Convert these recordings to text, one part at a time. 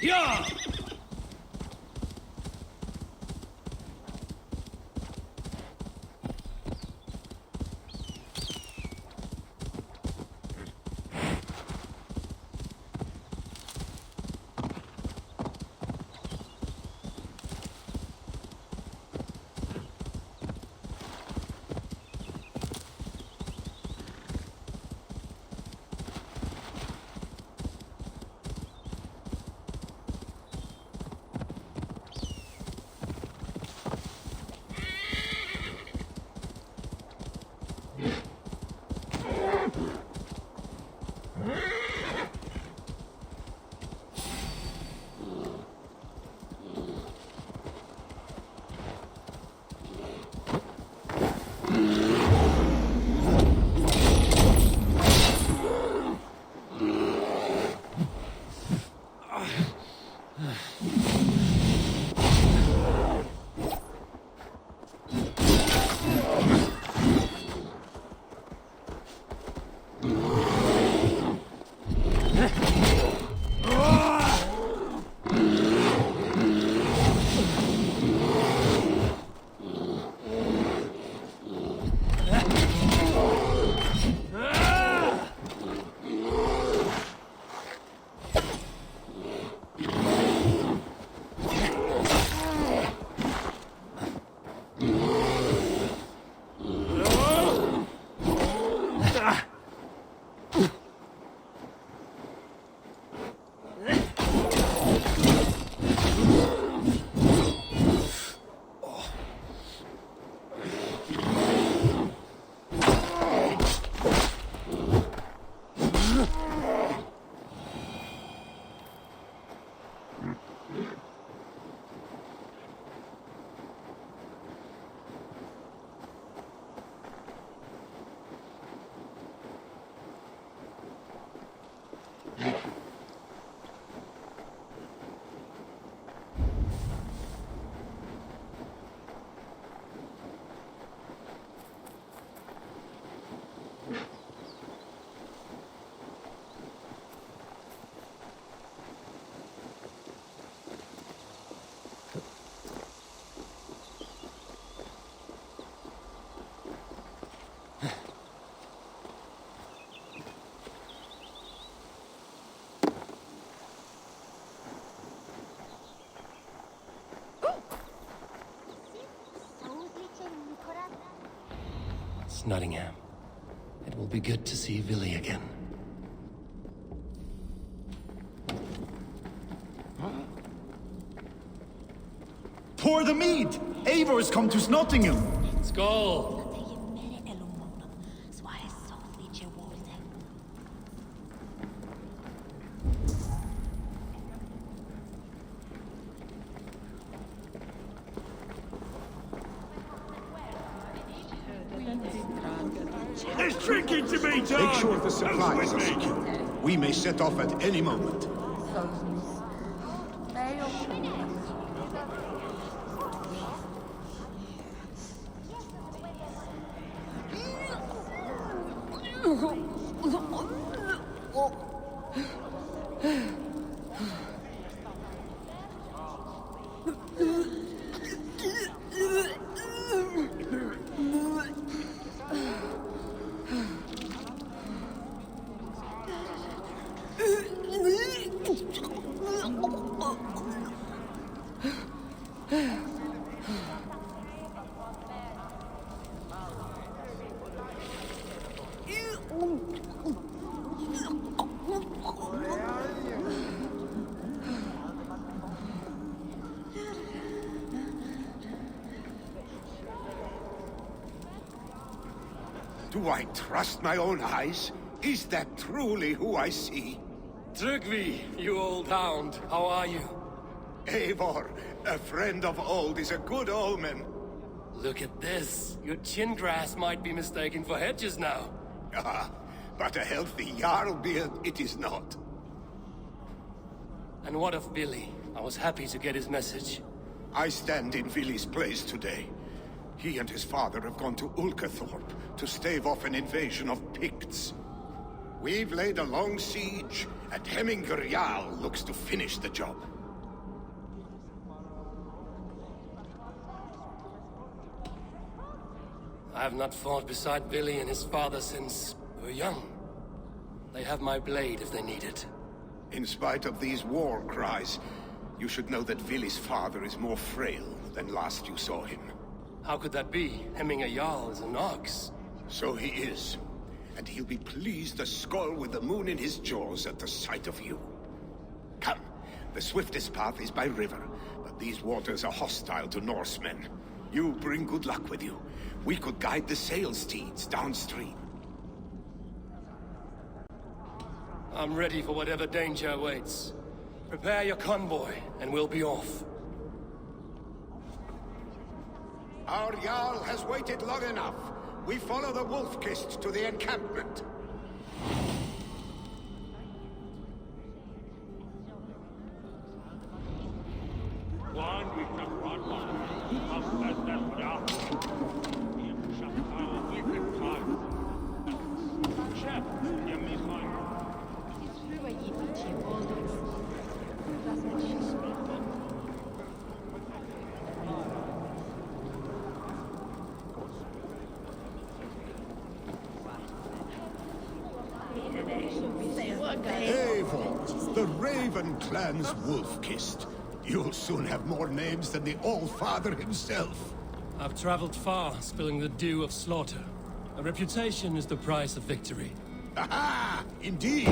Yeah! Snotingham. It will be good to see Villy again. Pour the mead! Eivor's come to Snotingham! Skål! There's drinking to be done! Make sure the supplies are secure. We may set off at any moment. Do I trust my own eyes? Is that truly who I see? Trygvi, you old hound, how are you? Eivor, a friend of old is a good omen. Look at this. Your chin grass might be mistaken for hedges now. Ah, but a healthy Jarl beard it is not. And what of Billy? I was happy to get his message. I stand in Villy's place today. He and his father have gone to Ulkathorpe to stave off an invasion of Picts. We've laid a long siege, and Hemminger Jarl looks to finish the job. I have not fought beside Billy and his father since we were young. They have my blade if they need it. In spite of these war cries, you should know that Vili's father is more frail than last you saw him. How could that be? Hemminger Jarl is an ox. So he is. And he'll be pleased as Skull with the moon in his jaws at the sight of you. Come, the swiftest path is by river, but these waters are hostile to Norsemen. You bring good luck with you. We could guide the sail steeds downstream. I'm ready for whatever danger awaits. Prepare your convoy, and we'll be off. Our Jarl has waited long enough. We follow the Wolf-Kist to the encampment. Eivor, the Raven Clan's Wolf-Kist. You'll soon have more names than the All-Father himself. I've traveled far, spilling the dew of slaughter. A reputation is the price of victory. Aha! Indeed!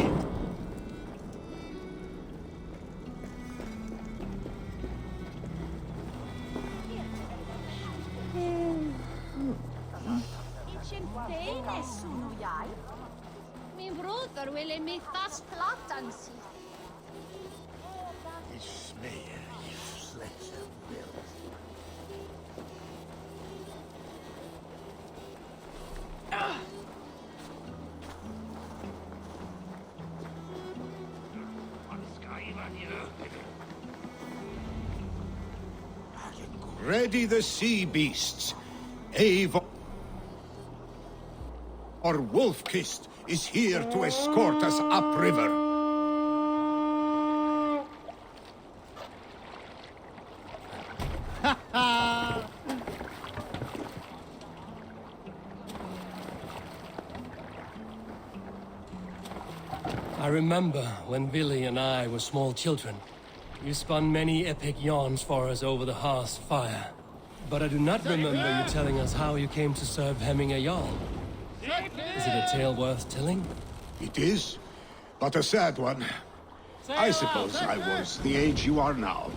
Min broder ville mythas platan si. Ready the sea beasts. Eivor or Wolf-Kist is here to escort us upriver. I remember when Billy and I were small children. You spun many epic yarns for us over the hearth's fire. But I do not remember you telling us how you came to serve Hemminger Jarl. Is it a tale worth telling? It is, but a sad one. I suppose I was the age you are now.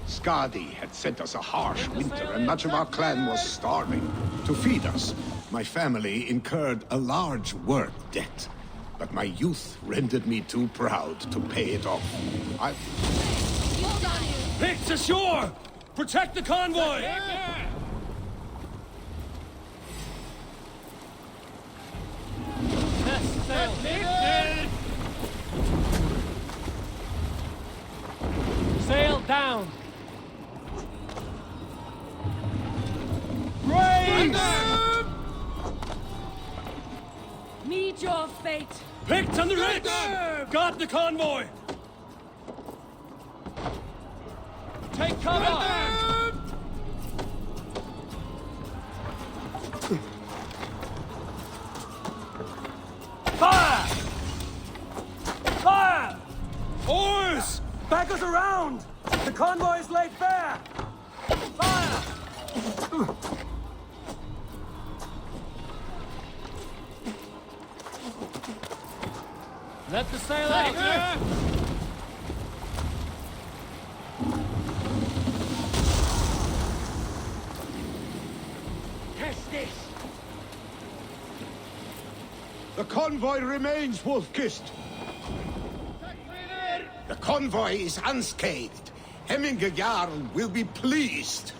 Skadi had sent us a harsh winter, and much of our clan was starving. To feed us, my family incurred a large word debt. But my youth rendered me too proud to pay it off. Picked ashore! Protect the convoy! Sail down! Raise! Meet your fate! Picked on the rich! Got the convoy! Take cover! Fire! Fire! Oars! Back us around! The convoy is laid bare! Fire! Let the sail out! Test this! The convoy remains, Wolf-Kist. The convoy is unscathed. Hemminger Jarl will be pleased.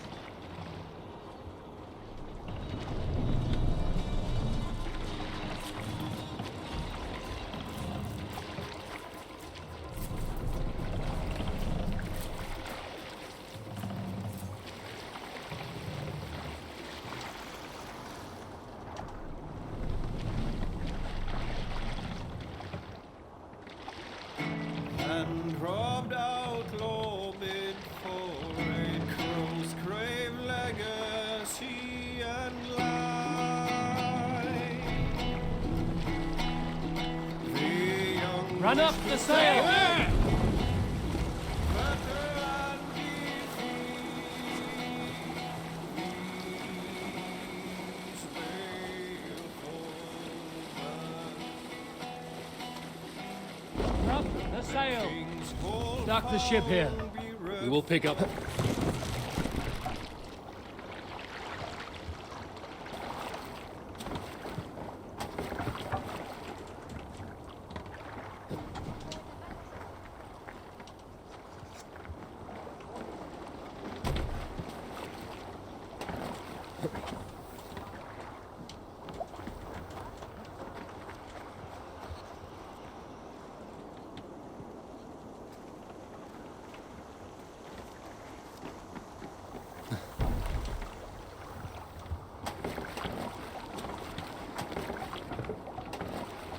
Run up the sail! Up the sail! Dock the ship here. We will pick up...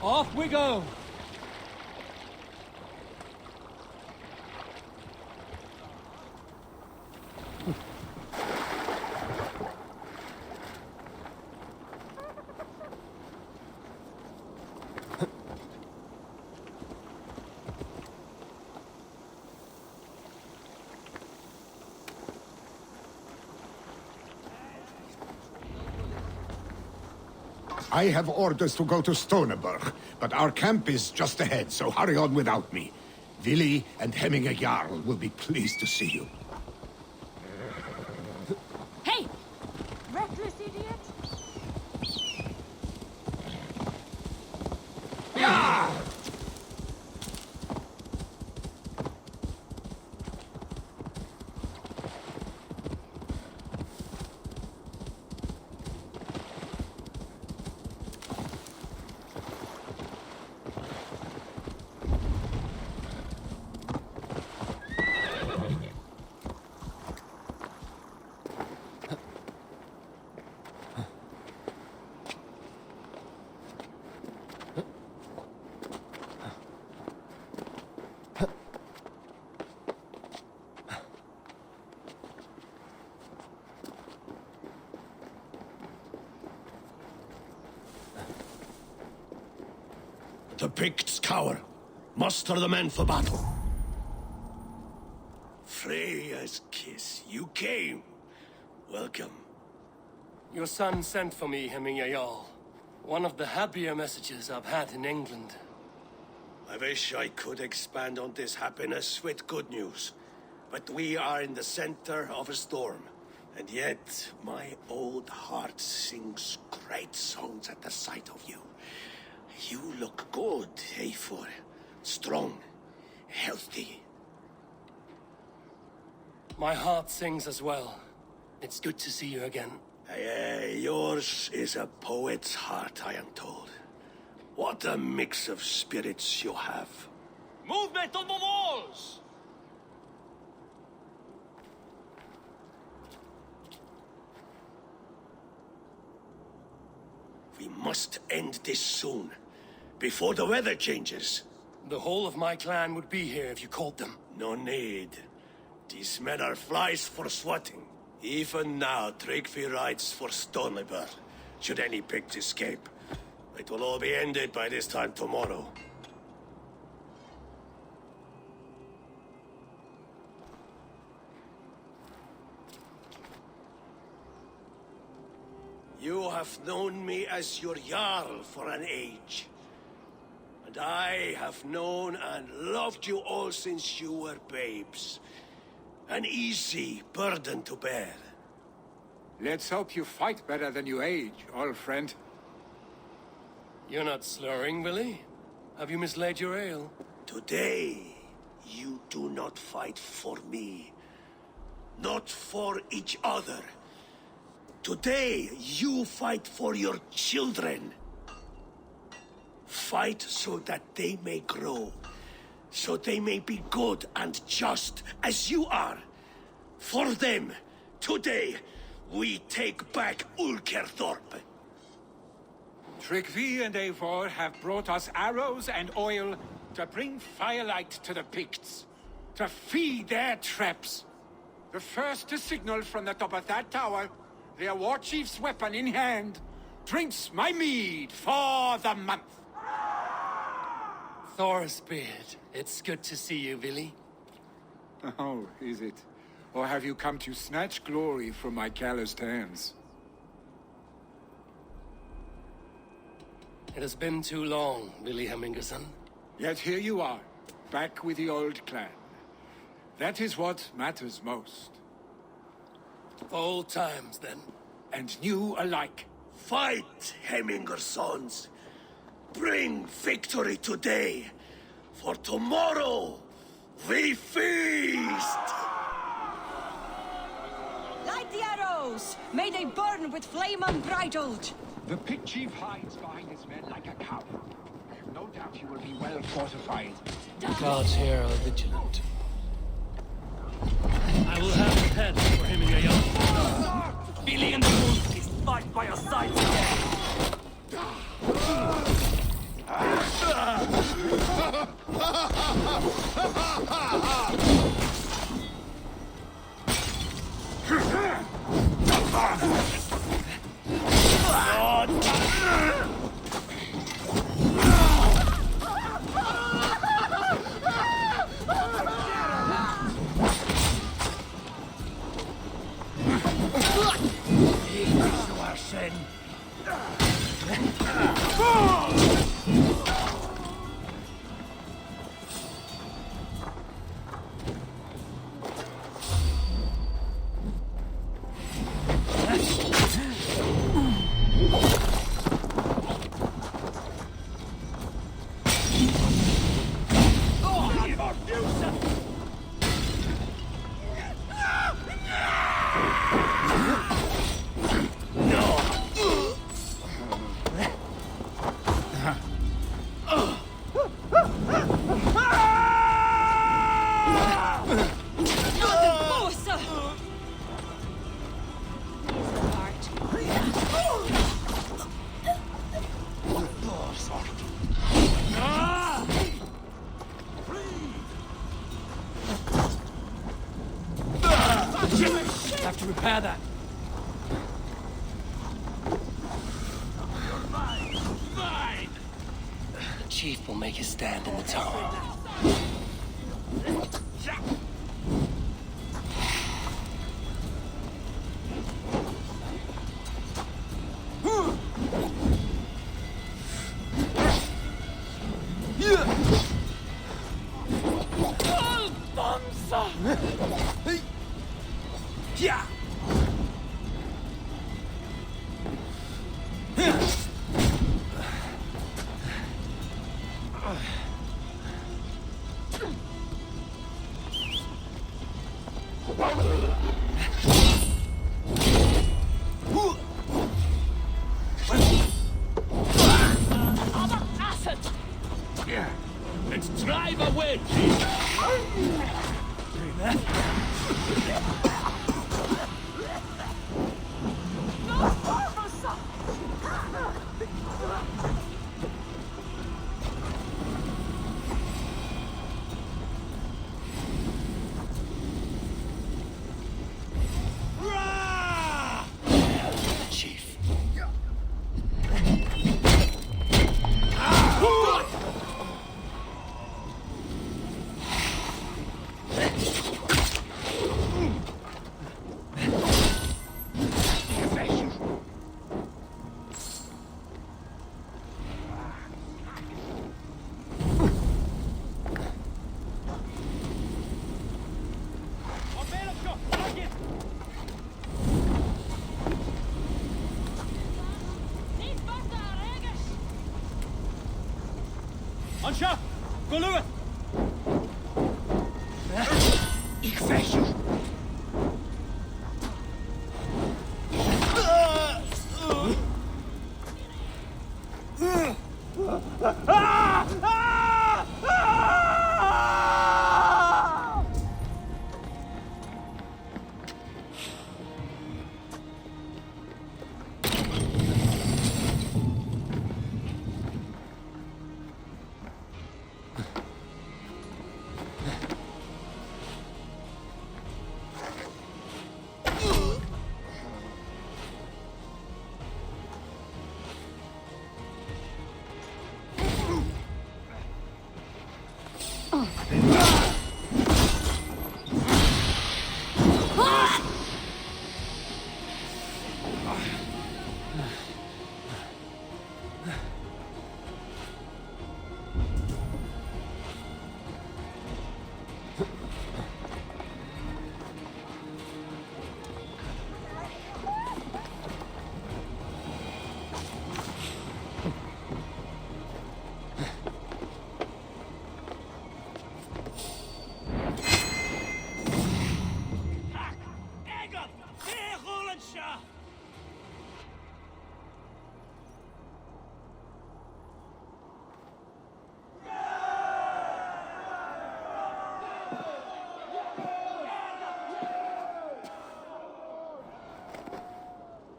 Off we go! I have orders to go to Stoneberg, but our camp is just ahead, so hurry on without me. Vili and Hemming Jarl will be pleased to see you. Hey! Reckless idiot! The Picts cower. Muster the men for battle. Freya's kiss. You came. Welcome. Your son sent for me, Hemming Jarl. One of the happier messages I've had in England. I wish I could expand on this happiness with good news. But we are in the center of a storm. And yet, my old heart sings great songs at the sight of you. You look good, Eivor. Strong, healthy. My heart sings as well. It's good to see you again. Yours is a poet's heart, I am told. What a mix of spirits you have. Movement on the walls! We must end this soon, before the weather changes. The whole of my clan would be here if you called them. No need. These men are flies for swatting. Even now, Tryggvi rides for Stoneberg, should any Pict escape. It will all be ended by this time tomorrow. You have known me as your Jarl for an age. And I have known and loved you all since you were babes. An easy burden to bear. Let's hope you fight better than you age, old friend. You're not slurring, Willie? Have you mislaid your ale? Today, you do not fight for me. Not for each other. Today, you fight for your children. Fight so that they may grow. So they may be good and just as you are. For them, today, we take back Ulkerthorpe. Tryggvi and Eivor have brought us arrows and oil to bring firelight to the Picts. To feed their traps. The first to signal from the top of that tower, their war chief's weapon in hand, drinks my mead for the month. Thorsbeard, it's good to see you, Billy. Oh, is it? Or have you come to snatch glory from my calloused hands? It has been too long, Billy Hemmingerson. Yet here you are, back with the old clan. That is what matters most. Old times, then. And new alike. Fight, Hemmingersons! Bring victory today, for tomorrow we feast! Light the arrows! May they burn with flame unbridled! The pit chief hides behind his men like a cow. I have no doubt he will be well fortified. The guards here are vigilant. I will have the head for Hemminger. Billy and the wolf is fight by your side today. Have to repair that. The chief will make his stand in the tower. Yeah! Let's drive a wedge. Chief. Anscha! Go Lewis! Ik vecht je.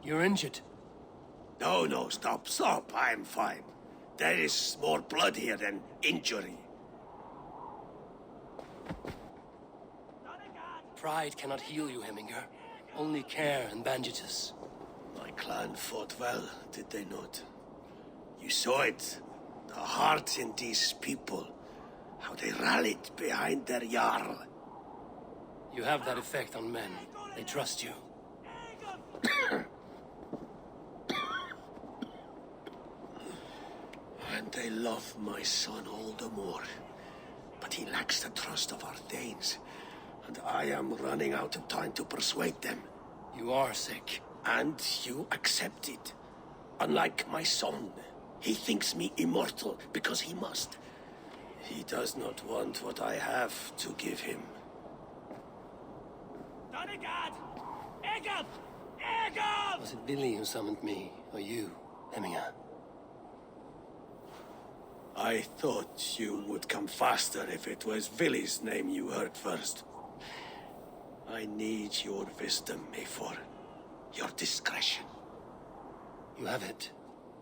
You're injured. No, no, stop, stop. I'm fine. There is more blood here than injury. Pride cannot heal you, Heminger. Only care and bandages. My clan fought well, did they not? You saw it. The heart in these people. How they rallied behind their Jarl. You have that effect on men. They trust you. And they love my son all the more. But he lacks the trust of our Danes. And I am running out of time to persuade them. You are sick. And you accept it. Unlike my son, he thinks me immortal because he must. He does not want what I have to give him. Was it Billy who summoned me, or you, Heminger? I thought you would come faster if it was Villy's name you heard first. I need your wisdom, Eivor. Your discretion. You have it,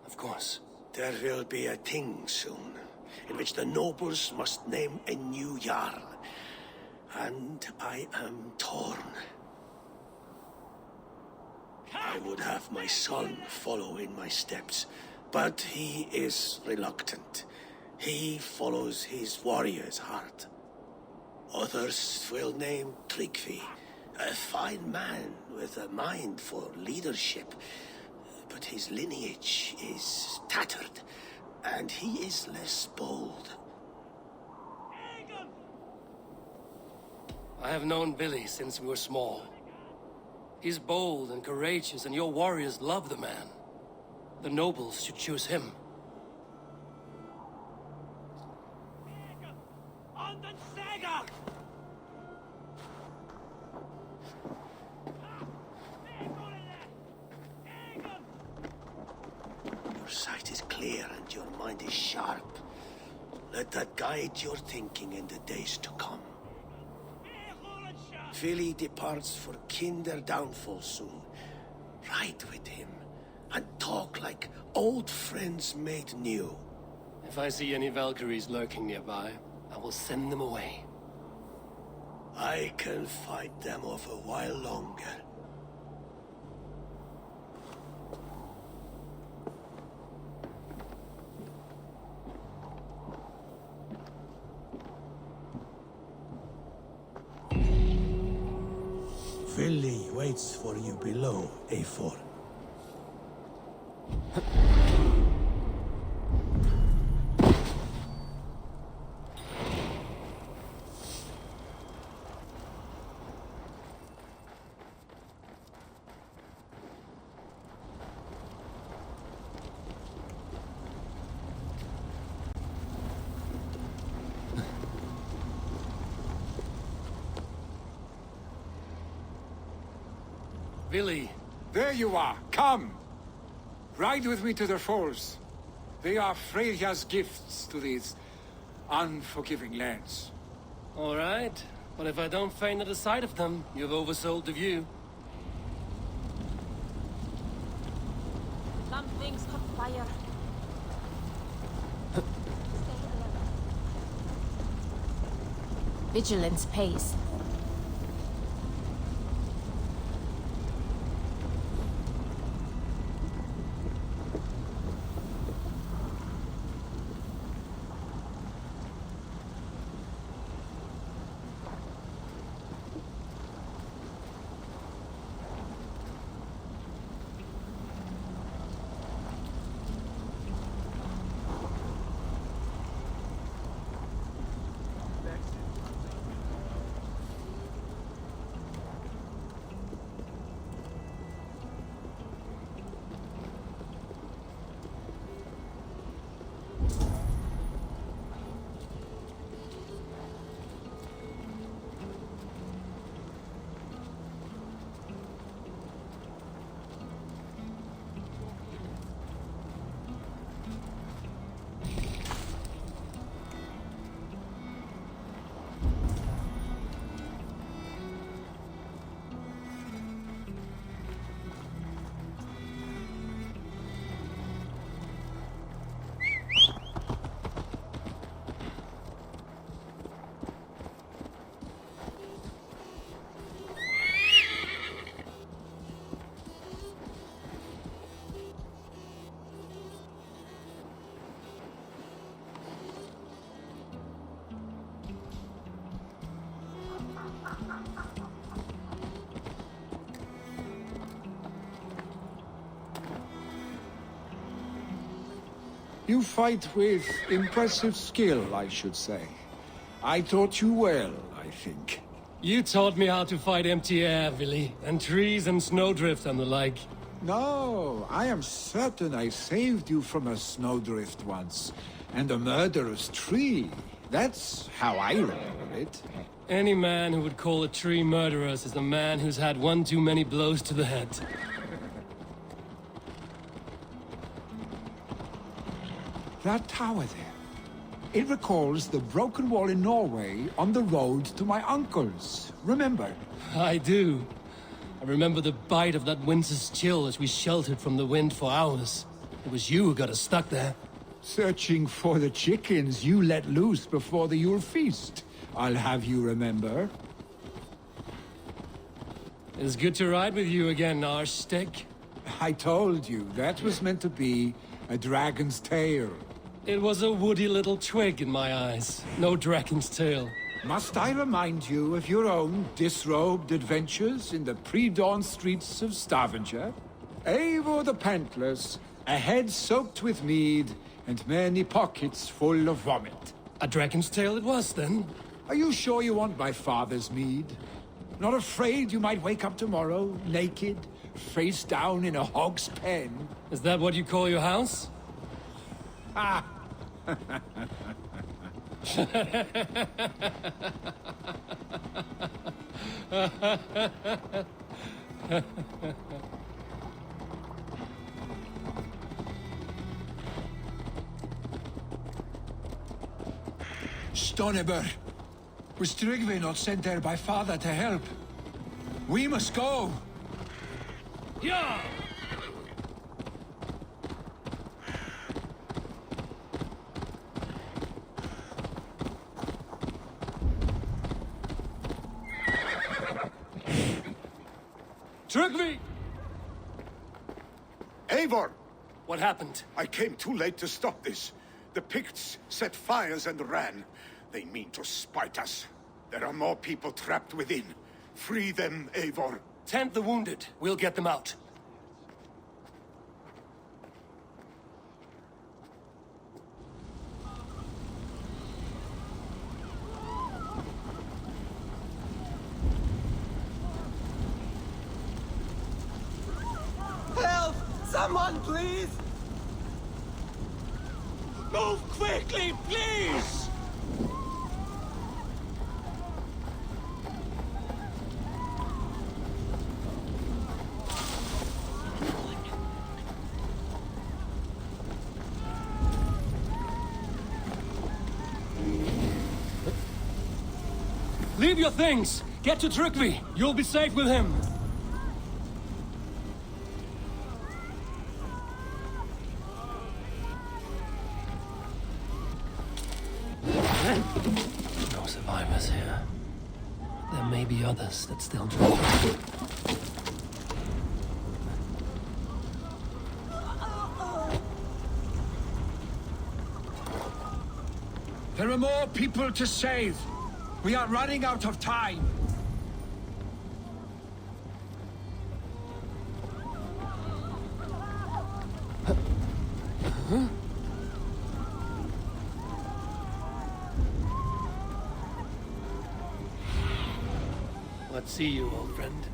of course. There will be a thing soon, in which the nobles must name a new Jarl. And I am torn. I would have my son follow in my steps, but he is reluctant. He follows his warrior's heart. Others will name Tryggvi, a fine man with a mind for leadership. But his lineage is tattered, and he is less bold. I have known Billy since we were small. He's bold and courageous, and your warriors love the man. The nobles should choose him. Your sight is clear and your mind is sharp. Let that guide your thinking in the days to come. Vili departs for Kinder downfall soon. Ride with him and talk like old friends made new. If I see any Valkyries lurking nearby, I will send them away. I can fight them off a while longer. Vili waits for you below, Eivor. Billy! There you are. Come! Ride with me to the falls. They are Freya's gifts to these unforgiving lands. All right, but if I don't faint at the sight of them, you've oversold the view. Some things caught fire. Vigilance pays. You fight with impressive skill, I should say. I taught you well, I think. You taught me how to fight empty air, Willy, and trees and snowdrift and the like. No, I am certain I saved you from a snowdrift once, and a murderous tree. That's how I remember it. Any man who would call a tree murderous is a man who's had one too many blows to the head. That tower there. It recalls the broken wall in Norway on the road to my uncle's. Remember? I do. I remember the bite of that winter's chill as we sheltered from the wind for hours. It was you who got us stuck there. Searching for the chickens you let loose before the Yule feast. I'll have you remember. It's good to ride with you again, Arstick. I told you, that was meant to be a dragon's tail. It was a woody little twig in my eyes. No dragon's tail. Must I remind you of your own disrobed adventures in the pre-dawn streets of Stavanger? Eivor the Pantless, a head soaked with mead, and many pockets full of vomit. A dragon's tail it was, then? Are you sure you want my father's mead? Not afraid you might wake up tomorrow, naked, face down in a hog's pen? Is that what you call your house? Ah! Stoneber! Was Tryggve not sent there by father to help? We must go! Yeah! Tryggve! Eivor! What happened? I came too late to stop this. The Picts set fires and ran. They mean to spite us. There are more people trapped within. Free them, Eivor. Tend the wounded. We'll get them out. Help! Someone, please! Move quickly, please! Leave your things! Get to Tryggve! You'll be safe with him! No survivors here. There may be others that still drop. There are more people to save. We are running out of time. Let's see you, old friend.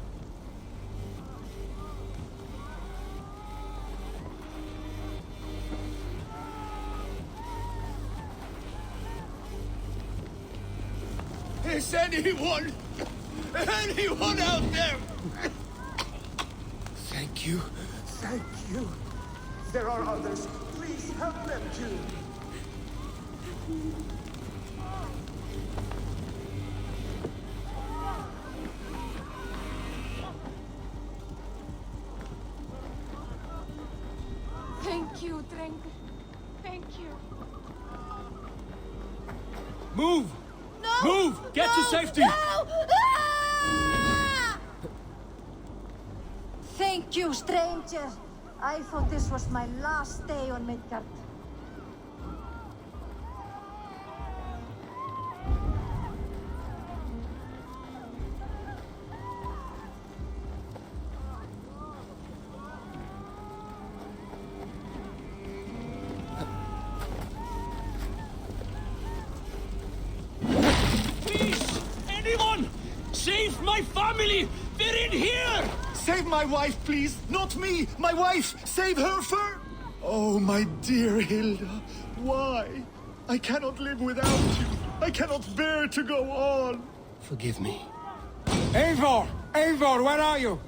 Is anyone out there? Thank you. Thank you. There are others. Please help them too. Thank you, Dreng. Thank you. Move! No! Move! Get to safety! No! Ah! Thank you, stranger. I thought this was my last day on Midgard. family! They're in here! Save my wife, please! Not me! My wife! Save her first! Oh, my dear Hilda. Why? I cannot live without you. I cannot bear to go on. Forgive me. Eivor! Eivor, where are you?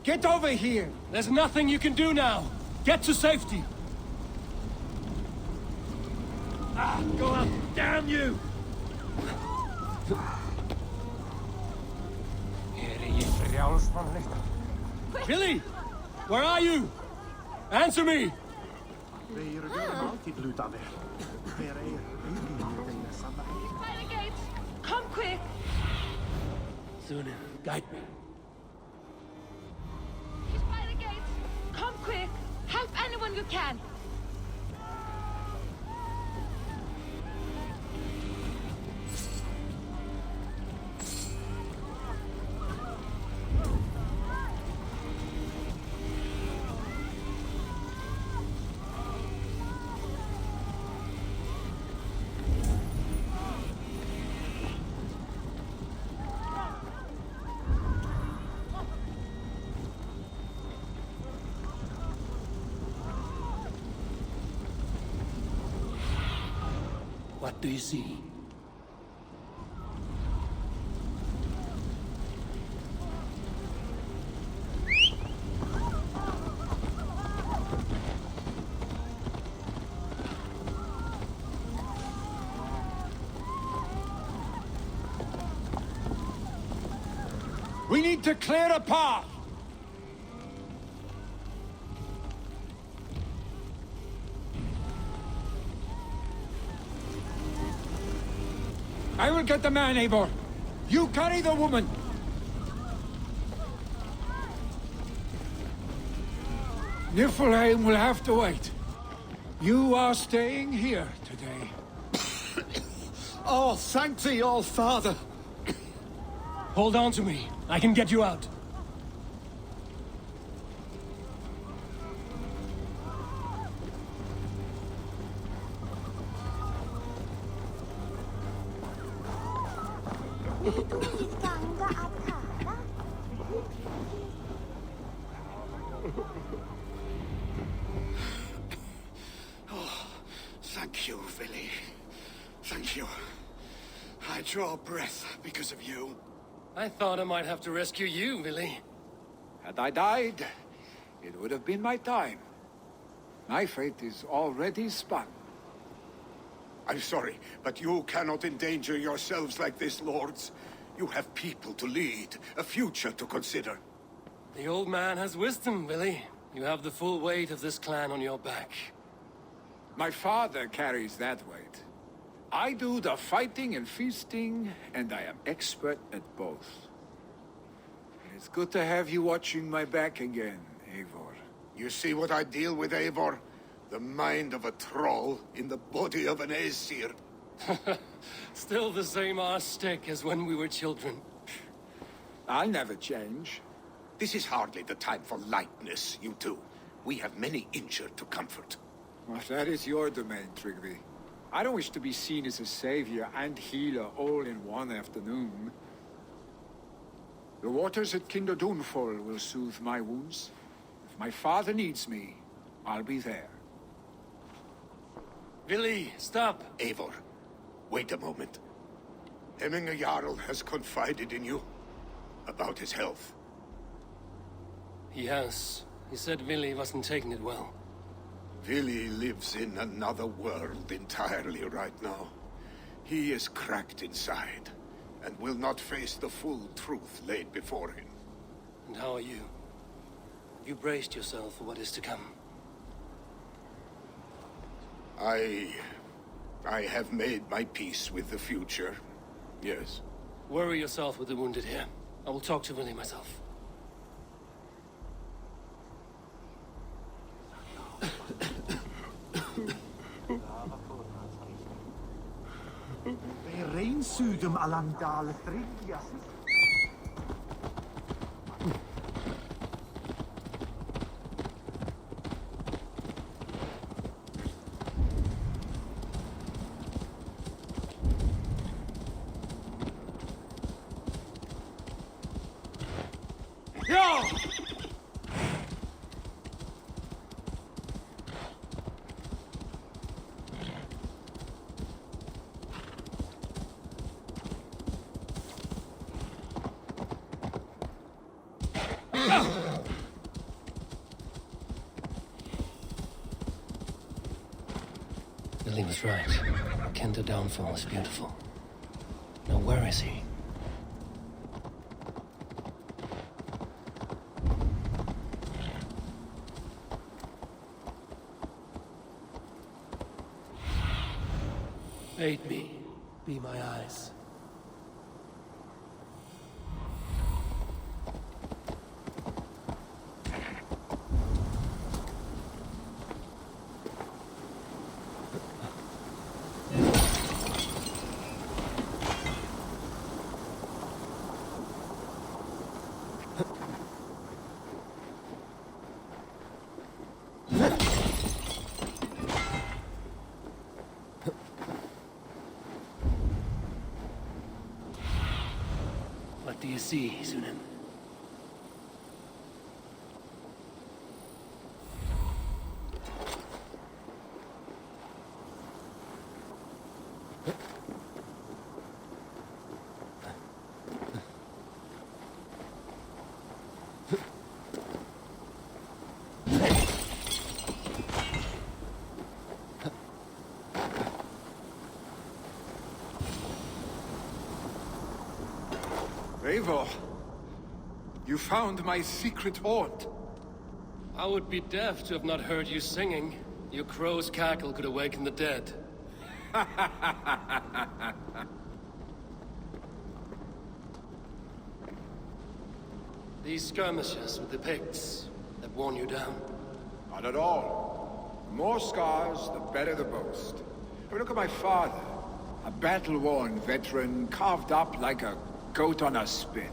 Get over here! There's nothing you can do now. Get to safety. Go up, damn you! Billy! Where are you? Answer me! By the gates! Come quick! Suna, guide me. He's by the gates! Come quick! Help anyone you can! What do you see? We need to clear a path! I will get the man, Eivor. You carry the woman. Niflheim will have to wait. You are staying here today. Oh, thank thee, all Father. Hold on to me. I can get you out. Thank you, Billy. Thank you. I draw breath because of you. I thought I might have to rescue you, Billy. Had I died, it would have been my time. My fate is already spun. I'm sorry, but you cannot endanger yourselves like this, lords. You have people to lead, a future to consider. The old man has wisdom, Billy. You have the full weight of this clan on your back. My father carries that weight. I do the fighting and feasting, and I am expert at both. It's good to have you watching my back again, Eivor. You see what I deal with, Eivor? The mind of a troll in the body of an Aesir. Still the same arse stick as when we were children. I'll never change. This is hardly the time for lightness, you two. We have many injured to comfort. Well, that is your domain, Trigby. I don't wish to be seen as a savior and healer all in one afternoon. The waters at Kinderdunfall will soothe my wounds. If my father needs me, I'll be there. Billy, stop! Eivor, wait a moment. Hemminger Jarl has confided in you about his health. He has. He said Billy wasn't taking it well. Vili lives in another world entirely right now. He is cracked inside, and will not face the full truth laid before him. And how are you? You braced yourself for what is to come. I have made my peace with the future, yes. Worry yourself with the wounded here. I will talk to Billy myself. Reinsudum alandal trigias. Billy was right. Kent downfall is beautiful. Now where is he? Aid me. Be my eyes. What do you see, Sunan? Eivor, you found my secret haunt. I would be deaf to have not heard you singing. Your crow's cackle could awaken the dead. These skirmishes with the Picts that worn you down. Not at all. The more scars, the better the boast. But look at my father. A battle-worn veteran, carved up like a goat on a spit.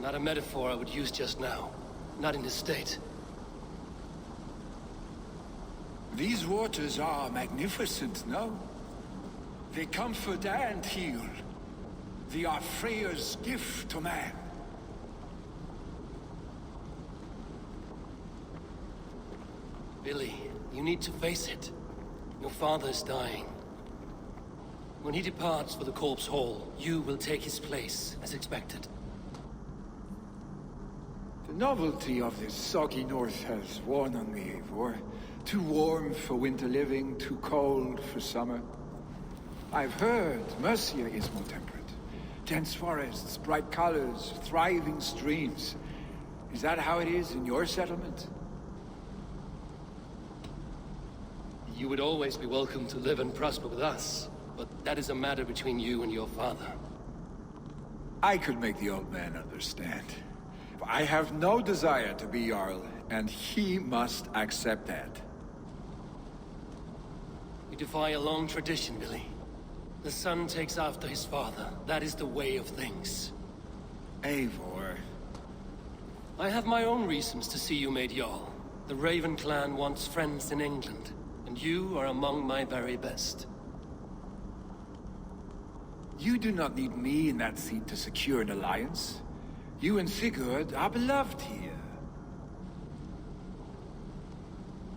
Not a metaphor I would use just now. Not in this state. These waters are magnificent, no? They comfort and heal. They are Freya's gift to man. Billy, you need to face it. Your father's dying. When he departs for the Corpse Hall, you will take his place, as expected. The novelty of this soggy north has worn on me, Eivor. Too warm for winter living, too cold for summer. I've heard Mercia is more temperate. Dense forests, bright colors, thriving streams. Is that how it is in your settlement? You would always be welcome to live and prosper with us, but that is a matter between you and your father. I could make the old man understand. I have no desire to be Jarl, and he must accept that. You defy a long tradition, Billy. The son takes after his father. That is the way of things. Eivor. I have my own reasons to see you made Jarl. The Raven clan wants friends in England, and you are among my very best. You do not need me in that seat to secure an alliance. You and Sigurd are beloved here.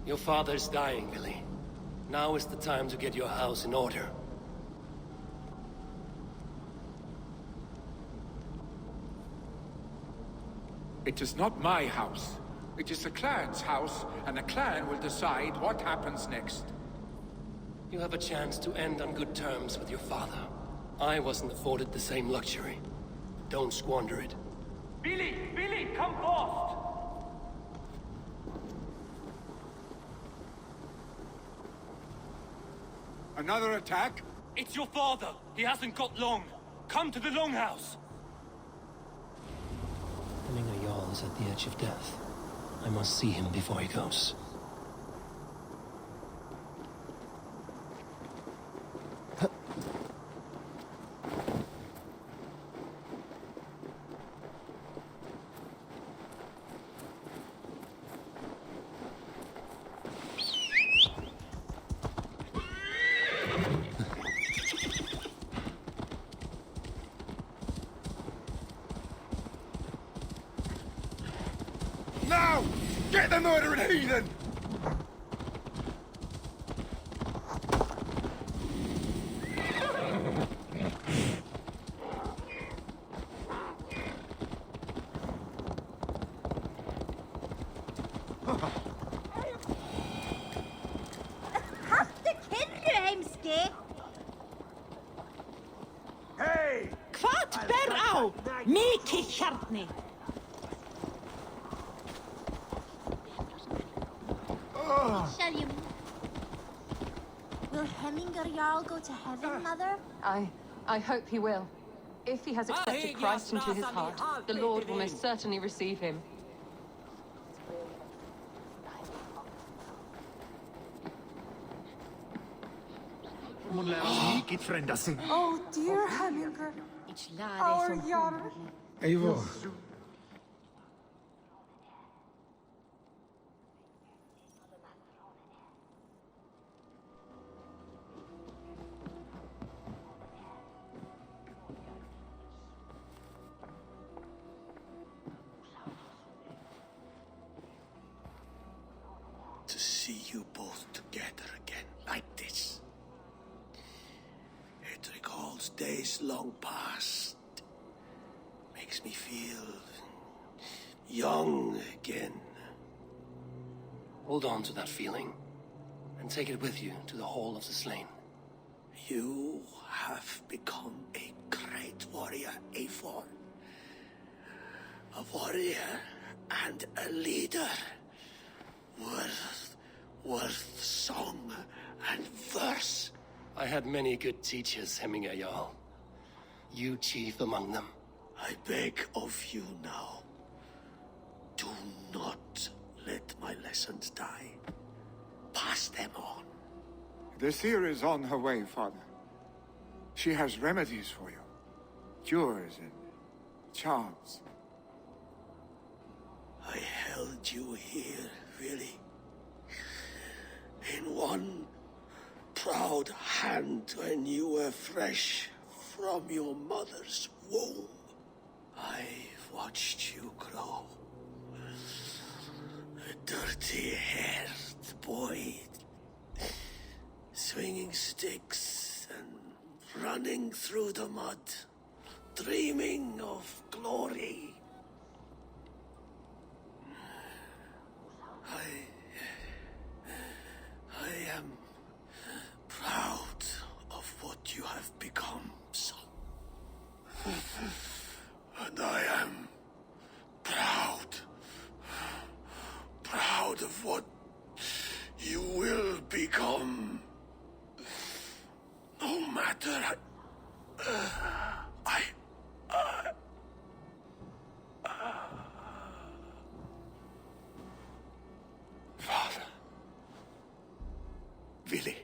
Your father's dying, Billy. Now is the time to get your house in order. It is not my house. It is the clan's house, and the clan will decide what happens next. You have a chance to end on good terms with your father. I wasn't afforded the same luxury. Don't squander it. Billy! Billy, come forth! Another attack? It's your father! He hasn't got long! Come to the Longhouse! Hemming a Jarl is at the edge of death. I must see him before he goes. Now! Get the murdering heathen! Haltu kyrru, Snotinghamscire. Hey! Kvart ber á! Mikið hjarni! Shall you? Will Hemminger Jarl go to heaven, Mother? I hope he will. If he has accepted Christ into his heart, the Lord will most certainly receive him. Oh, dear Hemminger. Our Jarl. Eivor. To see you both together again like this. It recalls days long past. Makes me feel young again. Hold on to that feeling, and take it with you to the Hall of the Slain. You have become a great warrior, Eivor. A warrior and a leader. Worth song and verse. I had many good teachers, Hemminger Jarl. You chief among them. I beg of you now, do not let my lessons die. Pass them on. The seer is on her way, Father. She has remedies for you. Cures and charms. I held you here, really. In one proud hand when you were fresh from your mother's womb. I've watched you grow. A dirty-haired boy, swinging sticks and running through the mud, dreaming of glory. I am proud of what you have become, son. And I am proud of what you will become. No matter Father. Willy.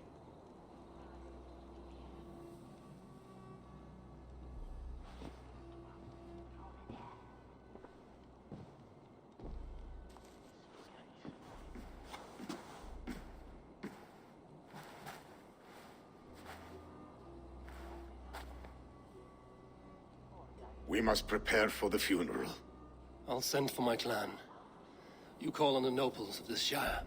We must prepare for the funeral. I'll send for my clan. You call on the nobles of this shire.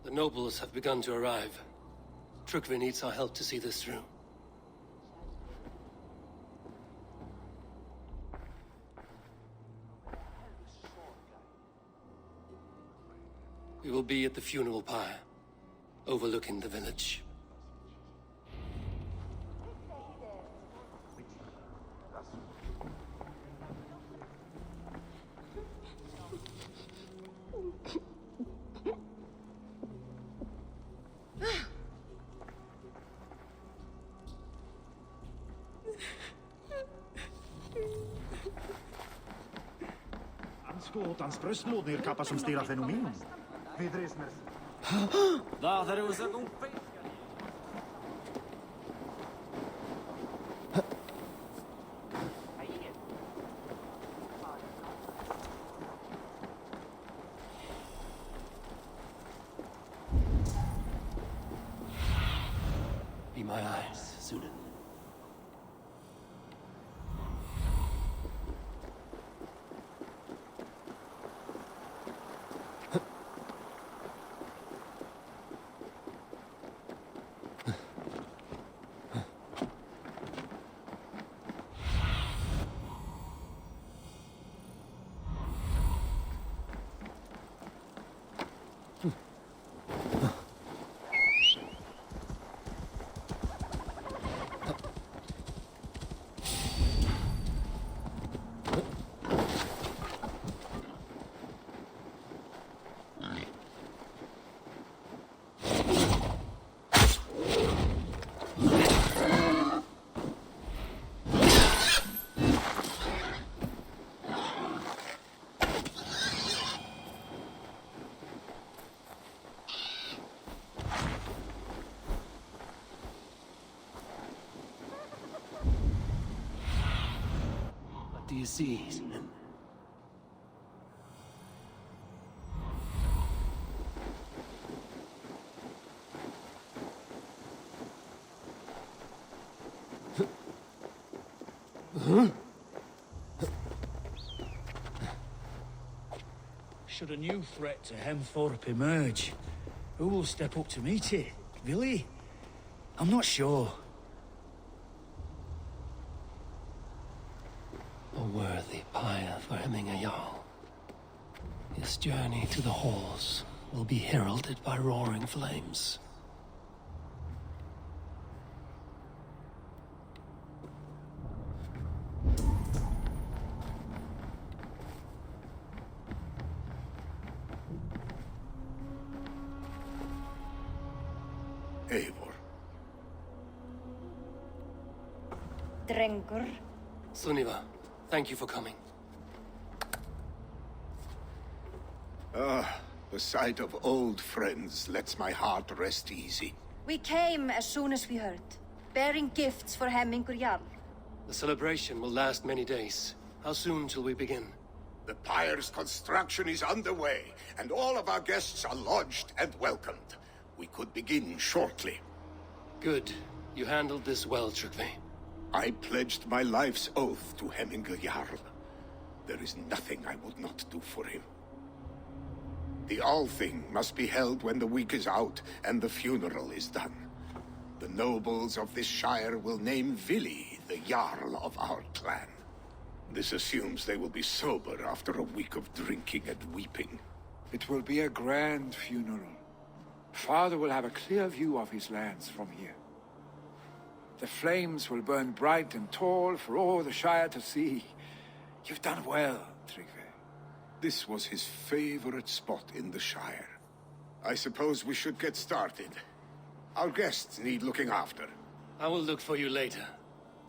The nobles have begun to arrive. Trukvi needs our help to see this through. We will be at the funeral pyre, overlooking the village. Skåtans bröstlådor kappa som stirrar fenomen. Vidresmer. Da, there was a good thing. my eyes, Sunan. What do you see, Sunan? Should a new threat to Hemthorpe emerge, who will step up to meet it? Really? I'm not sure. A worthy pyre for hemming a Jarl. His journey to the halls will be heralded by roaring flames. Eivor. Drengur. Sunniva, thank you for coming. The sight of old friends lets my heart rest easy. We came as soon as we heard, bearing gifts for Hemmingur Jarl. The celebration will last many days. How soon till we begin? The pyre's construction is underway, and all of our guests are lodged and welcomed. We could begin shortly. Good. You handled this well, Tryggvi. I pledged my life's oath to Hemmingur Jarl. There is nothing I would not do for him. The Althing must be held when the week is out and the funeral is done. The nobles of this shire will name Vili the Jarl of our clan. This assumes they will be sober after a week of drinking and weeping. It will be a grand funeral. Father will have a clear view of his lands from here. The flames will burn bright and tall for all the Shire to see. You've done well, Tryggvi. This was his favorite spot in the Shire. I suppose we should get started. Our guests need looking after. I will look for you later,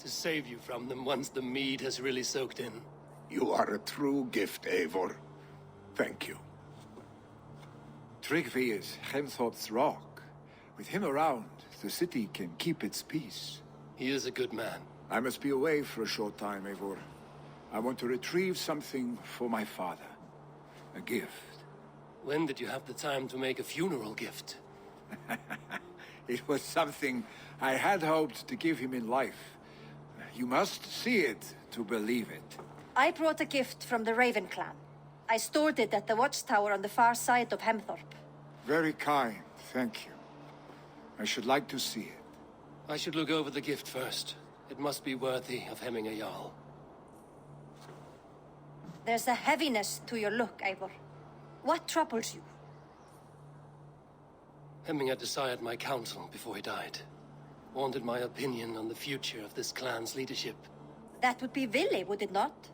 to save you from them once the mead has really soaked in. You are a true gift, Eivor. Thank you. Tryggvi is Hemthorpe's rock. With him around, the city can keep its peace. He is a good man. I must be away for a short time, Eivor. I want to retrieve something for my father. A gift. When did you have the time to make a funeral gift? It was something I had hoped to give him in life. You must see it to believe it. I brought a gift from the Raven clan. I stored it at the watchtower on the far side of Hemthorpe. Very kind, thank you. I should like to see it. I should look over the gift first. It must be worthy of hemming a Jarl. There's a heaviness to your look, Eivor. What troubles you? Hemming had desired my counsel before he died. Wanted my opinion on the future of this clan's leadership. That would be Vili, would it not?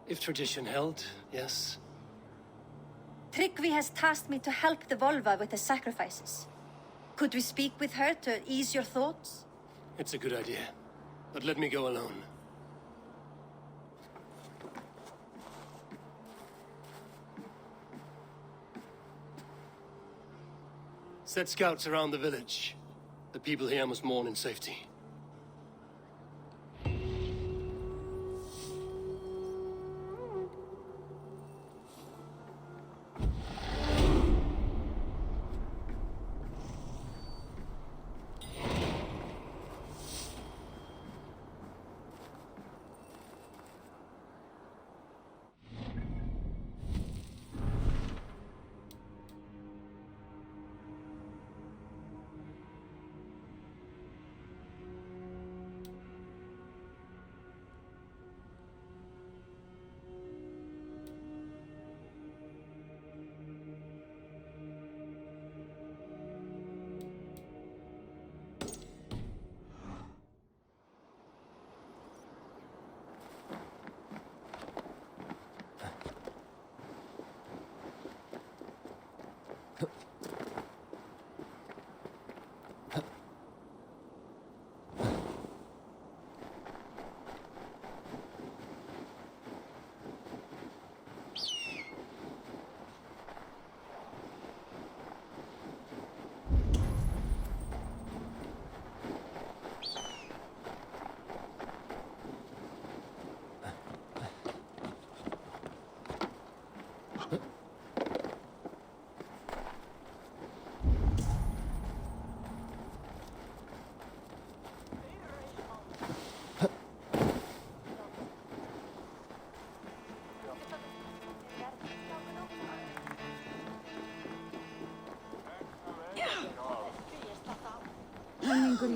If tradition held, yes. Tryggvi has tasked me to help the Volva with the sacrifices. Could we speak with her to ease your thoughts? It's a good idea. But let me go alone. Set scouts around the village. The people here must mourn in safety.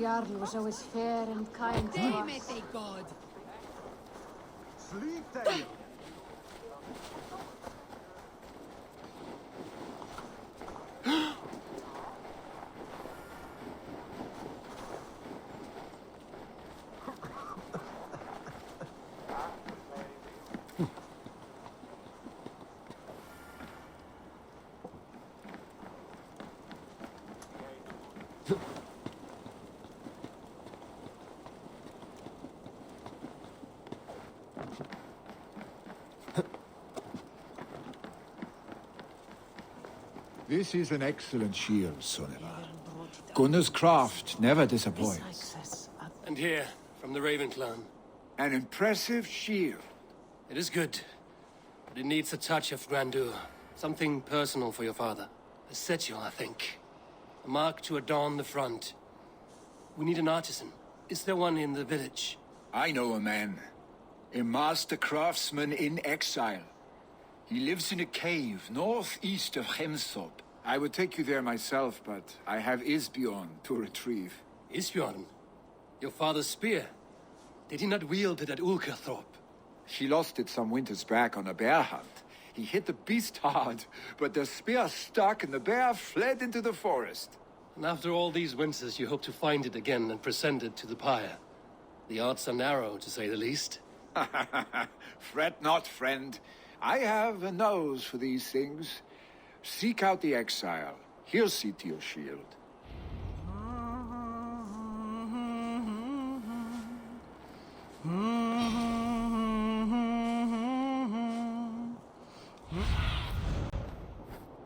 Jarl was always fair and kind to us. God. Sleep there! This is an excellent shield, Sonnevar. Gunnar's craft never disappoints. And here, from the Raven clan. An impressive shield. It is good, but it needs a touch of grandeur. Something personal for your father. A sigil, I think. A mark to adorn the front. We need an artisan. Is there one in the village? I know a man. A master craftsman in exile. He lives in a cave northeast of Hemthorpe. I would take you there myself, but I have Isbjorn to retrieve. Isbjorn? Your father's spear? Did he not wield it at Ulkerthorpe? He lost it some winters back on a bear hunt. He hit the beast hard, but the spear stuck and the bear fled into the forest. And after all these winters, you hope to find it again and present it to the pyre. The odds are narrow, to say the least. Fret not, friend. I have a nose for these things. Seek out the exile. He'll see to your shield.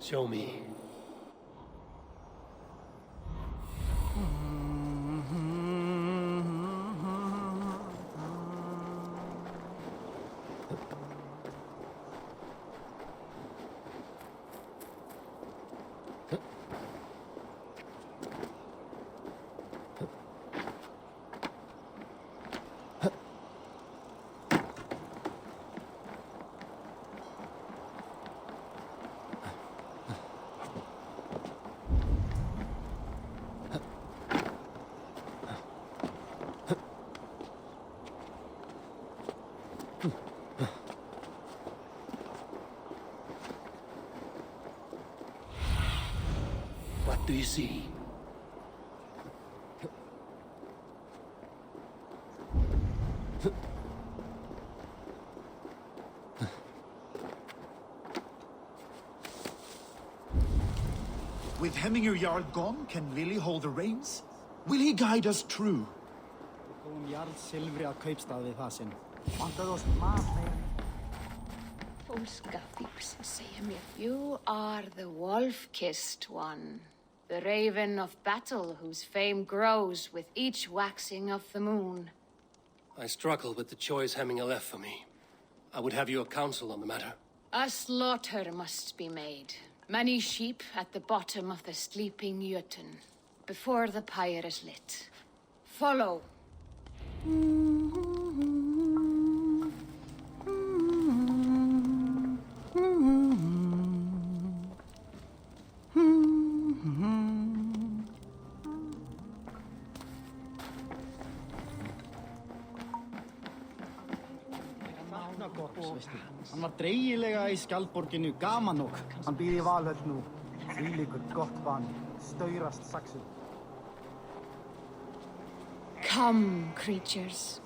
Show me. What do you see? With Hemminger Jarl gone, can Vili hold the reins? Will he guide us true? You are the wolf-kissed one. The raven of battle whose fame grows with each waxing of the moon. I struggle with the choice Hemminger left for me. I would have your counsel on the matter. A slaughter must be made. Many sheep at the bottom of the sleeping Jötun, before the pyre is lit. Follow. Hann var dreigilega í skjaldborginu Gamanok. Hann býr í Valhöll nú. Þvílíkur gott bani. Staurast saxið. Come, creatures.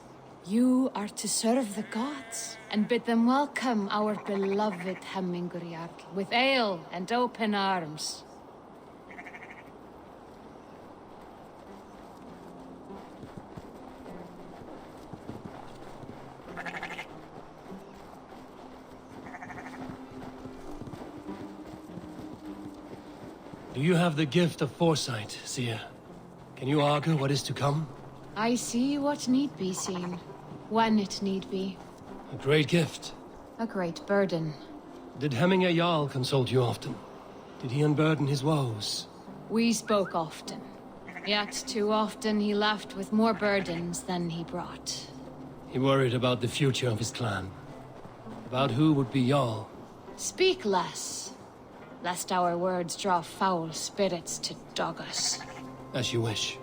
You are to serve the gods, and bid them welcome our beloved Hemmingur Jarl, with ale and open arms. Do you have the gift of foresight, seer? Can you argue what is to come? I see what need be seen, when it need be. A great gift. A great burden. Did Hemminger Jarl consult you often? Did he unburden his woes? We spoke often. Yet too often he left with more burdens than he brought. He worried about the future of his clan. About who would be Jarl. Speak less, lest our words draw foul spirits to dog us. As you wish.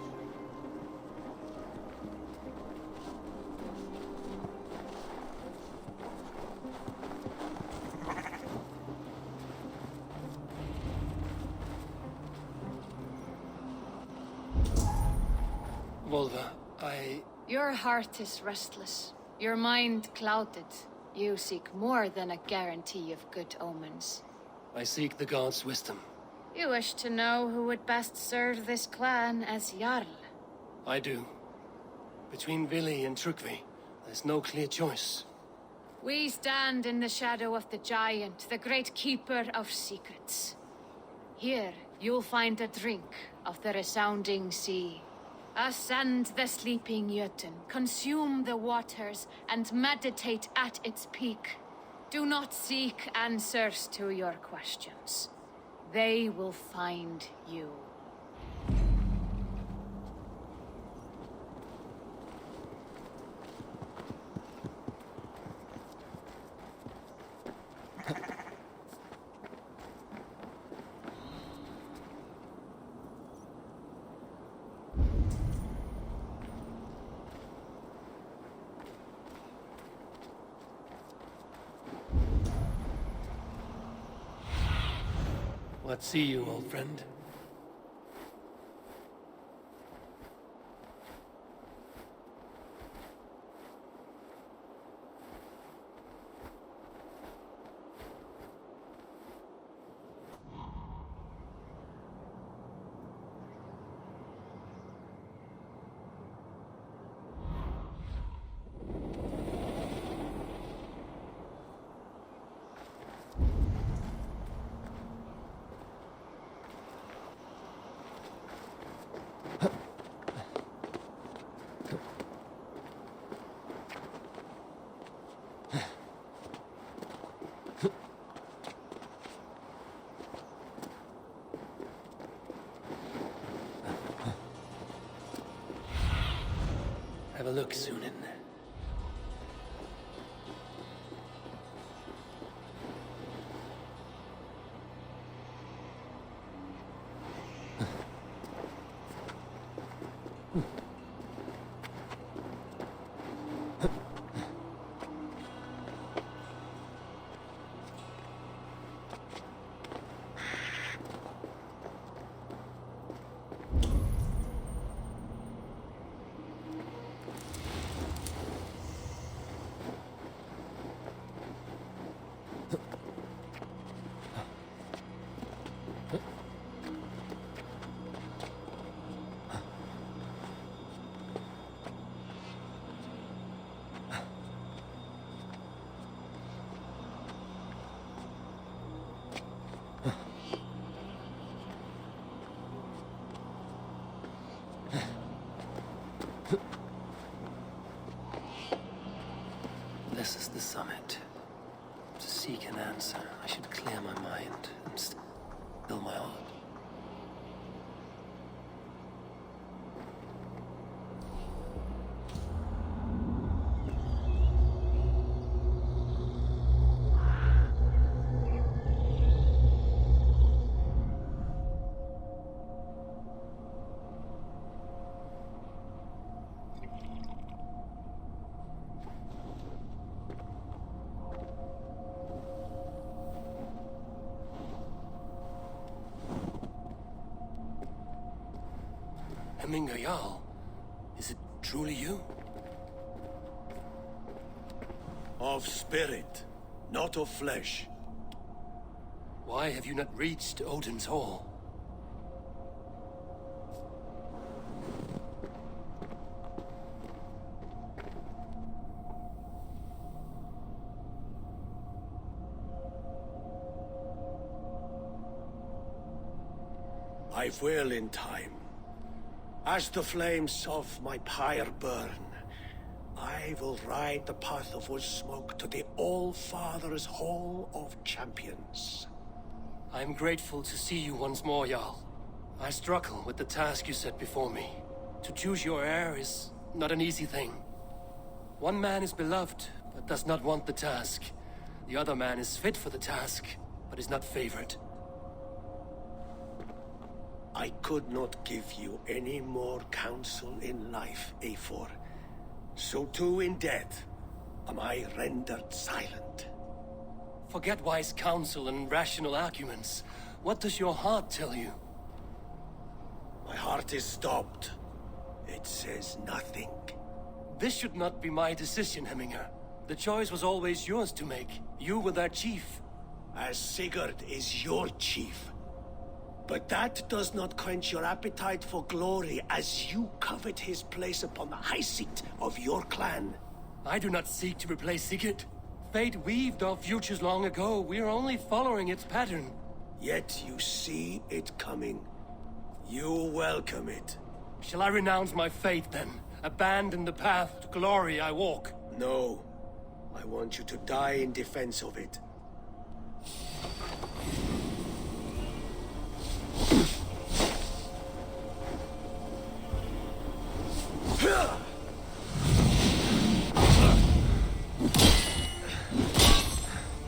Volva. Your heart is restless. Your mind clouded. You seek more than a guarantee of good omens. I seek the gods' wisdom. You wish to know who would best serve this clan as Jarl? I do. Between Vili and Trukvi, there's no clear choice. We stand in the shadow of the giant, the great keeper of secrets. Here, you'll find a drink of the resounding sea. Ascend the sleeping Jötun, consume the waters, and meditate at its peak. Do not seek answers to your questions. They will find you. What see you, old friend? Have a look, Sunan. This is the summit. To seek an answer, I should clear my mind and still my heart. Jarl, is it truly you? Of spirit, not of flesh. Why have you not reached Odin's Hall? I will in time. As the flames of my pyre burn, I will ride the path of wood smoke to the All-Father's Hall of Champions. I'm grateful to see you once more, Jarl. I struggle with the task you set before me. To choose your heir is not an easy thing. One man is beloved, but does not want the task. The other man is fit for the task, but is not favored. I could not give you any more counsel in life, Eivor. So too in death am I rendered silent. Forget wise counsel and rational arguments. What does your heart tell you? My heart is stopped. It says nothing. This should not be my decision, Hemminger. The choice was always yours to make. You were their chief. As Sigurd is your chief. But that does not quench your appetite for glory as you covet his place upon the high seat of your clan. I do not seek to replace Sigurd. Fate weaved our futures long ago. We are only following its pattern. Yet you see it coming. You welcome it. Shall I renounce my faith, then? Abandon the path to glory I walk? No. I want you to die in defense of it.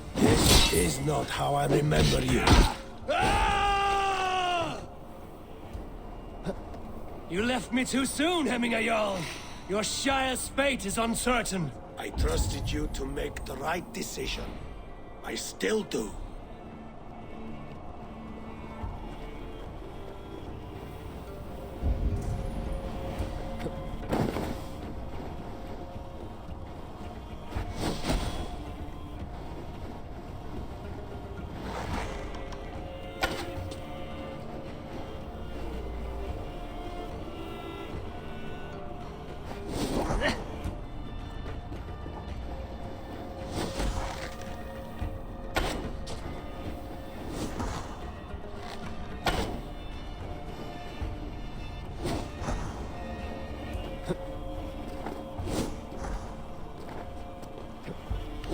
This is not how I remember you. You left me too soon, Hemminger Jarl. Your Shire's fate is uncertain. I trusted you to make the right decision. I still do.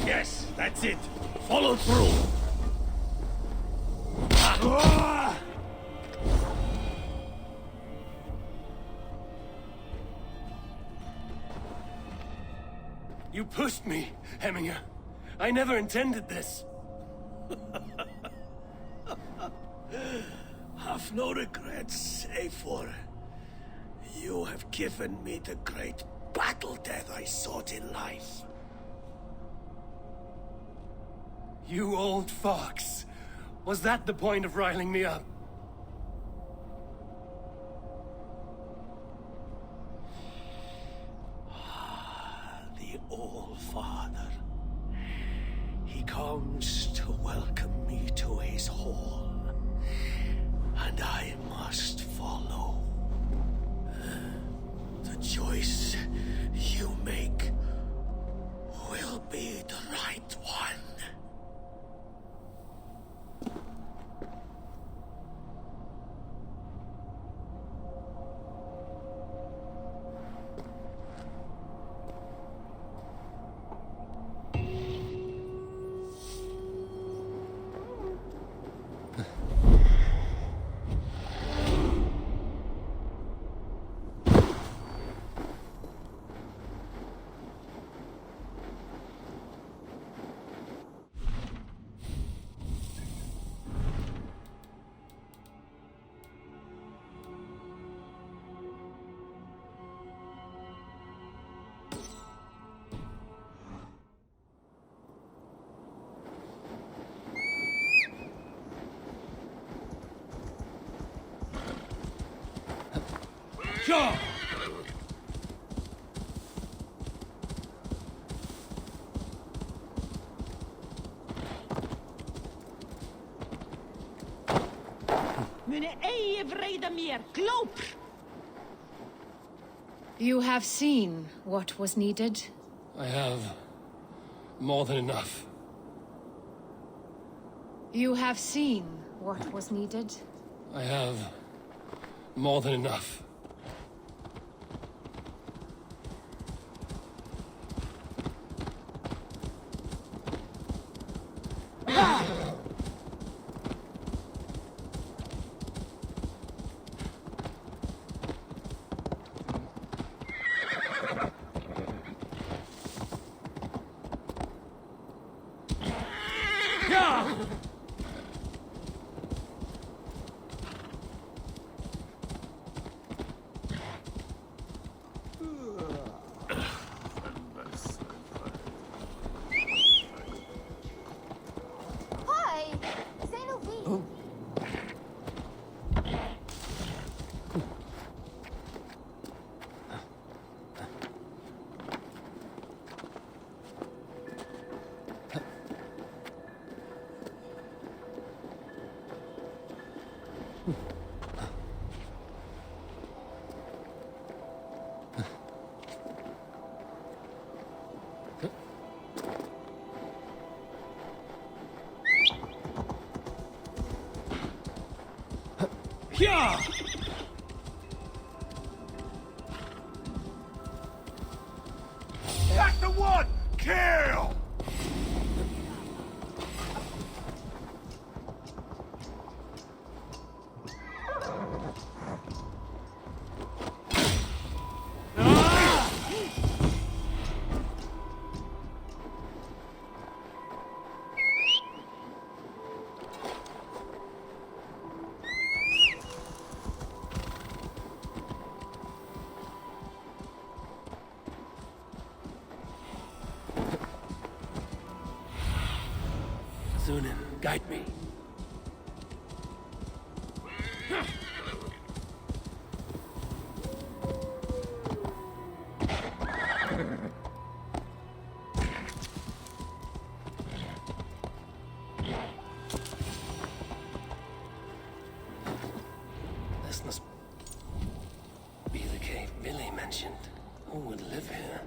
Yes, that's it. Follow through. You pushed me, Hemminger. I never intended this. Have no regrets, save for you have given me the great battle death I sought in life. You old fox. Was that the point of riling me up? The All-Father. He comes to welcome me to his hall. And I must follow. The choice you make will be the right one. Go! You have seen what was needed. I have more than enough. You have seen what was needed. I have more than enough. Yeah! That's the one! Kill! Zunin, guide me. This must be the cave Billy mentioned. Who would live here?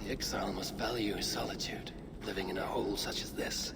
The exile must value his solitude, living in a hole such as this.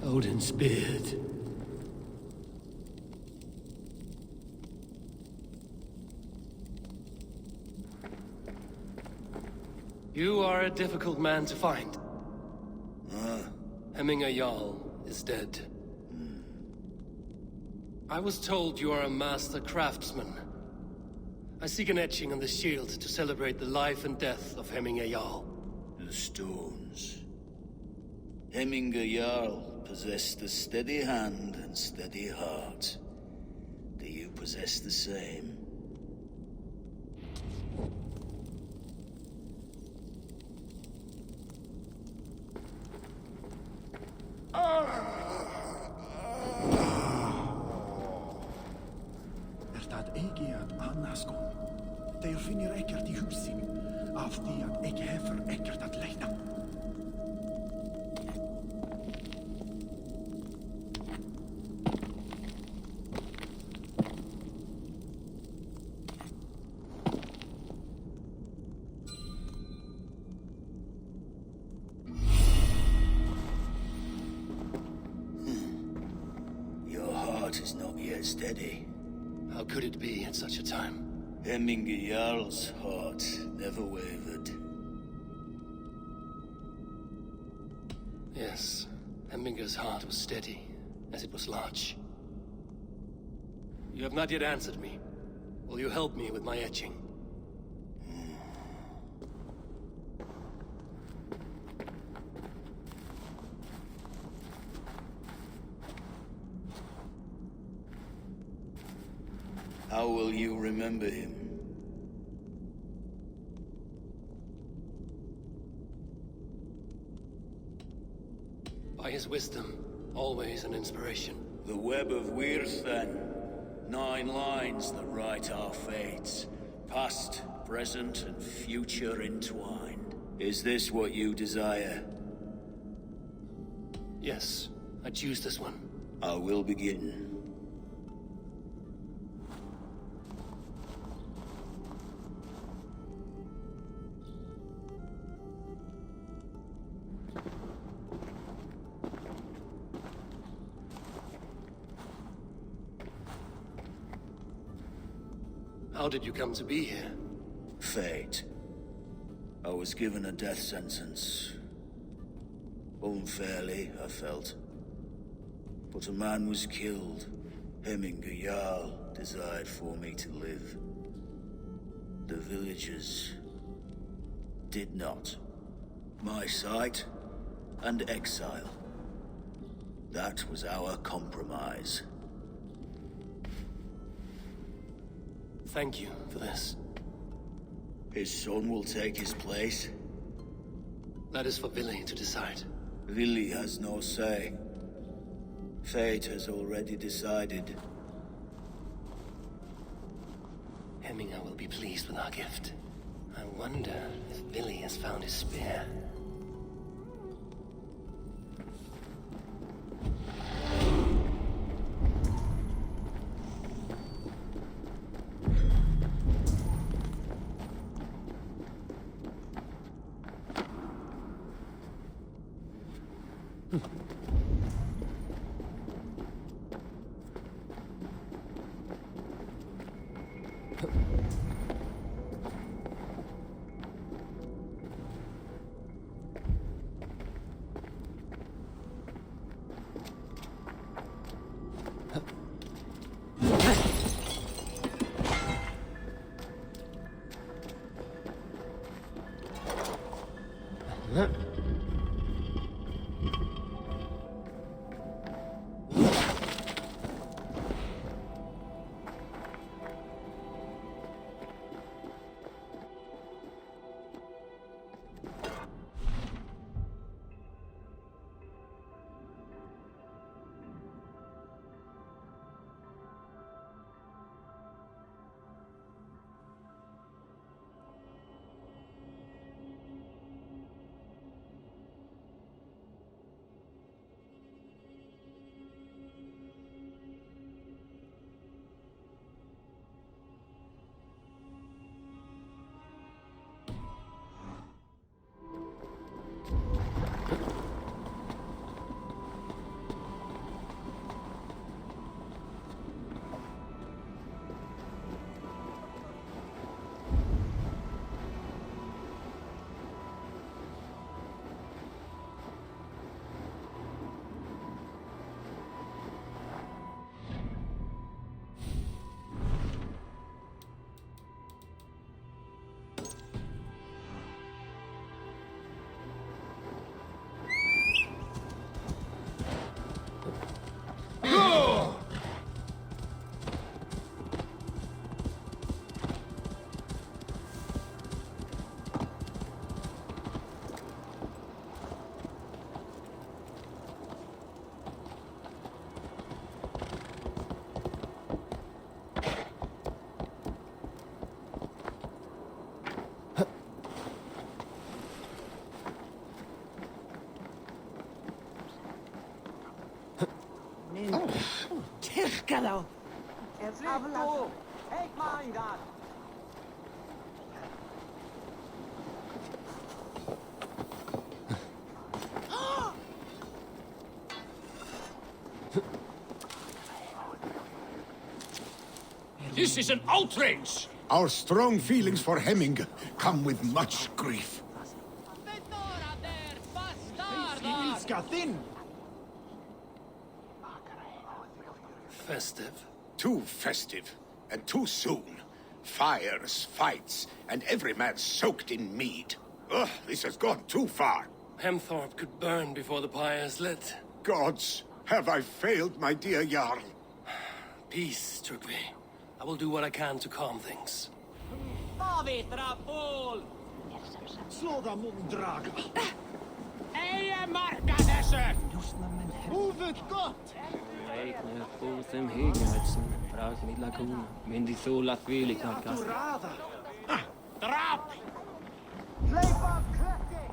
Odin's beard. You are a difficult man to find. Hemminger Jarl is dead. I was told you are a master craftsman. I seek an etching on the shield to celebrate the life and death of Hemminger Jarl. The stones. Hemminger Jarl possessed a steady hand and steady heart. Do you possess the same? Dat ik het annars kom. De finner ekkert i husin. Af því at ik hefur ekkert at leita. Your heart is not yet steady. How could it be at such a time? Hemminger Jarl's heart never wavered. Yes, Hemminger's heart was steady, as it was large. You have not yet answered me. Will you help me with my etching? How will you remember him? By his wisdom, always an inspiration. The web of Wirth, then. 9 lines that write our fates. Past, present, and future entwined. Is this what you desire? Yes, I choose this one. I will begin. How did you come to be here? Fate. I was given a death sentence. Unfairly, I felt. But a man was killed. Hemminger Jarl desired for me to live. The villagers did not. My sight and exile. That was our compromise. Thank you for this. His son will take his place. That is for Vili to decide. Vili has no say. Fate has already decided. Hemminger will be pleased with our gift. I wonder if Vili has found his spear. Tirkalo! Take mine, God! This is an outrage! Our strong feelings for Hemming come with much grief. Festive. Too festive, and too soon. Fires, fights, and every man soaked in mead. Ugh, this has gone too far. Hemthorpe could burn before the pyre's lit. Gods, have I failed my dear Jarl? Peace, Trygve. I will do what I can to calm things. Slå mun draga. Ei marka þessu! Húfut gott! Durada! Drap! Leipa kletti!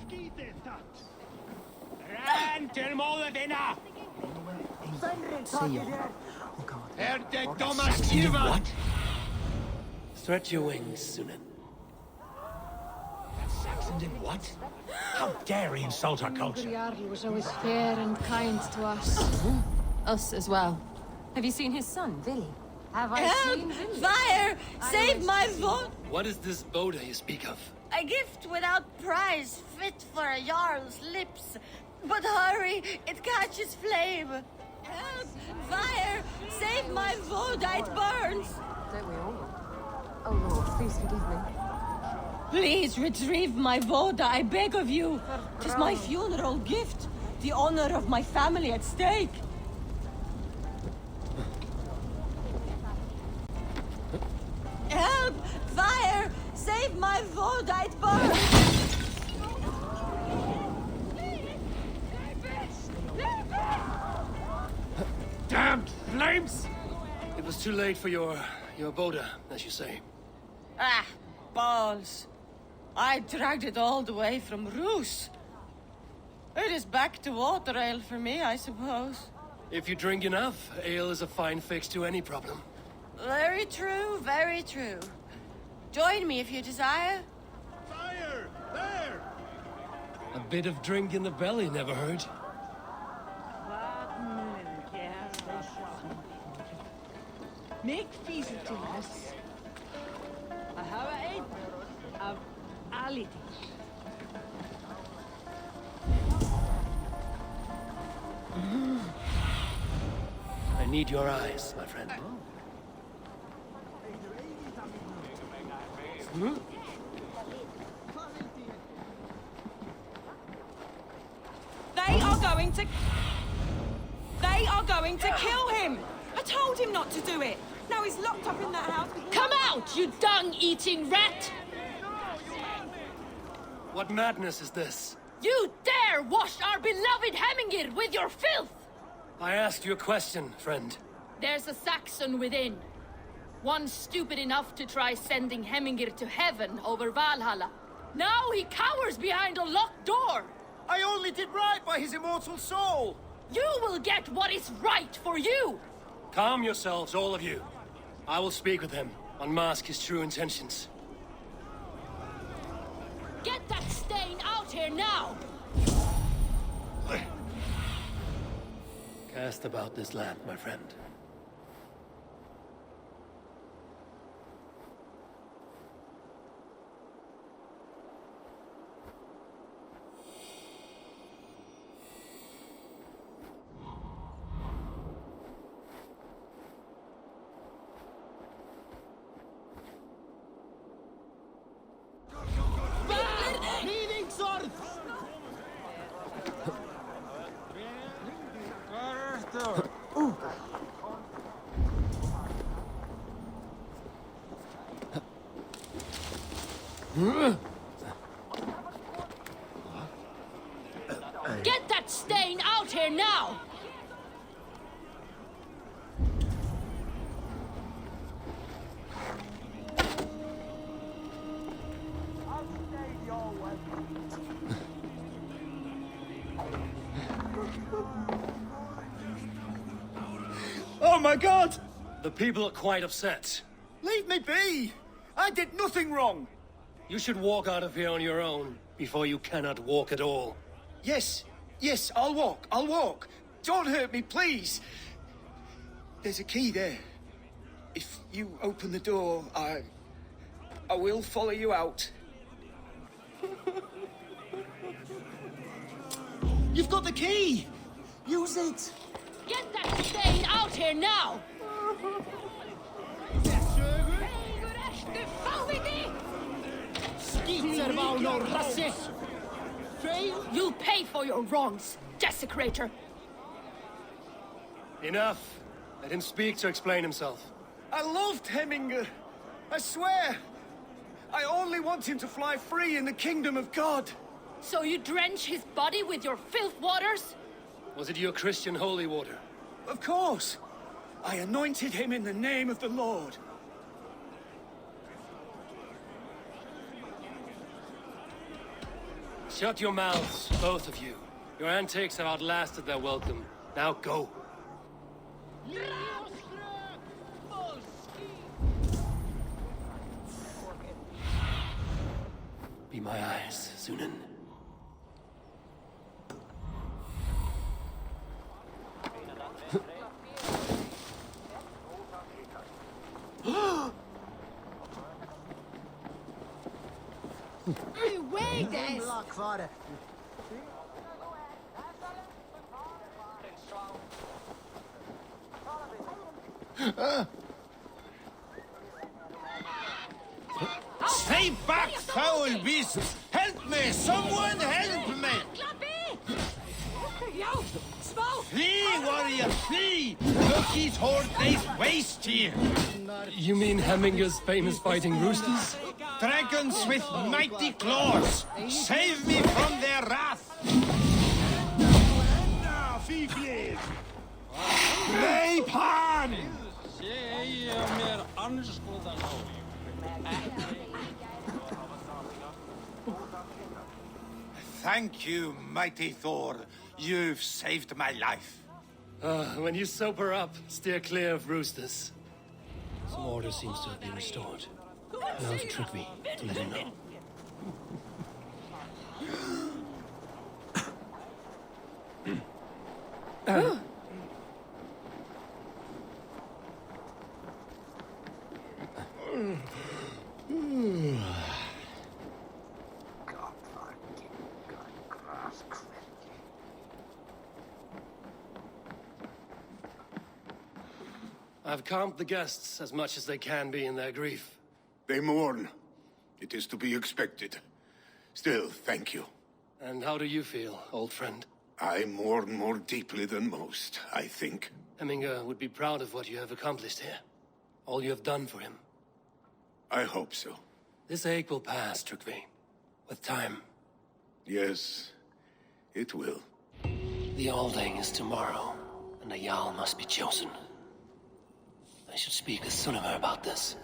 Skítið það! Renn til móður þína! Det dumma skiva! Stretch your wings, Sunan. Saxon did what? How dare he insult our culture? Jarl was always fair and kind to us. Us as well. Have you seen his son, Vili? Have I seen Vili? Fire! Save my vote! What is this Boda you speak of? A gift without price, fit for a Jarl's lips. But hurry, it catches flame. Help! Fire! Save my vote, it burns! Don't we all? Oh Lord, please forgive me. Please retrieve my vote, I beg of you. 'Tis my funeral gift. The honor of my family at stake. Help! Fire! Save my vote, it burns! Damned flames! It was too late for your Boda, as you say. Ah, balls. I dragged it all the way from Roos. It is back to water ale for me, I suppose. If you drink enough, ale is a fine fix to any problem. Very true, very true. Join me if you desire. Fire! There! A bit of drink in the belly never hurt. Make peace to us. I have a of ality. I need your eyes, my friend. They are going to... They are going to kill him! I told him not to do it! Now he's locked up in that house. Come out, you dung-eating rat! What madness is this? You dare wash our beloved Hemmingir with your filth! I asked you a question, friend. There's a Saxon within. One stupid enough to try sending Hemmingir to heaven over Valhalla. Now he cowers behind a locked door! I only did right by his immortal soul! You will get what is right for you! Calm yourselves, all of you. I will speak with him, unmask his true intentions. Get that stain out here now! Cast about this land, my friend. Leading sword! Get that stain out here now! Oh my god! The people are quite upset. Leave me be! I did nothing wrong! You should walk out of here on your own, before you cannot walk at all. Yes, Yes, I'll walk. I'll walk. Don't hurt me, please. There's a key there. If you open the door, I will follow you out. You've got the key! Use it! Get that stain out here now! You'll pay for your wrongs, desecrator! Enough! Let him speak to explain himself. I loved Hemminger. I swear. I only want him to fly free in the kingdom of God. So you drench his body with your filth waters? Was it your Christian holy water? Of course. I anointed him in the name of the Lord. Shut your mouths, both of you. Your antics have outlasted their welcome. Now go. Be my eyes, Sunan. Wait, this! Stay back, foul beasts! Help me! Someone help me! Flee, warrior, flee! Loki's horde lays waste here! You mean Hemminger's famous fighting roosters? Dragons with mighty claws! Save me from their wrath! Napalm! Thank you, mighty Thor. You've saved my life. When you sober up, steer clear of roosters. Some order seems to have been restored. Now to Trygve, to let him know. I've calmed the guests as much as they can be in their grief. They mourn. It is to be expected. Still, thank you. And how do you feel, old friend? I mourn more deeply than most, I think. Hemminger would be proud of what you have accomplished here. All you have done for him. I hope so. This ache will pass, Trygve. With time. Yes, it will. The Alding is tomorrow, and a Jarl must be chosen. I should speak with Sunnema about this.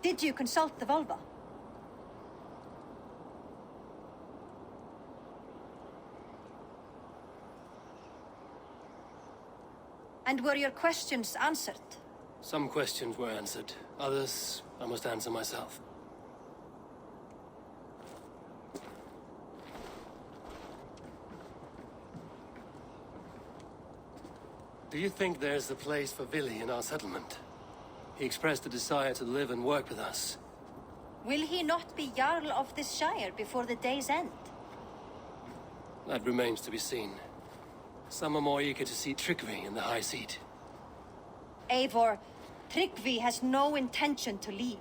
Did you consult the Volva? And were your questions answered? Some questions were answered. Others, I must answer myself. Do you think there's a place for Vili in our settlement? He expressed a desire to live and work with us. Will he not be Jarl of this Shire before the day's end? That remains to be seen. Some are more eager to see Tryggvi in the high seat. Eivor, Tryggvi has no intention to lead.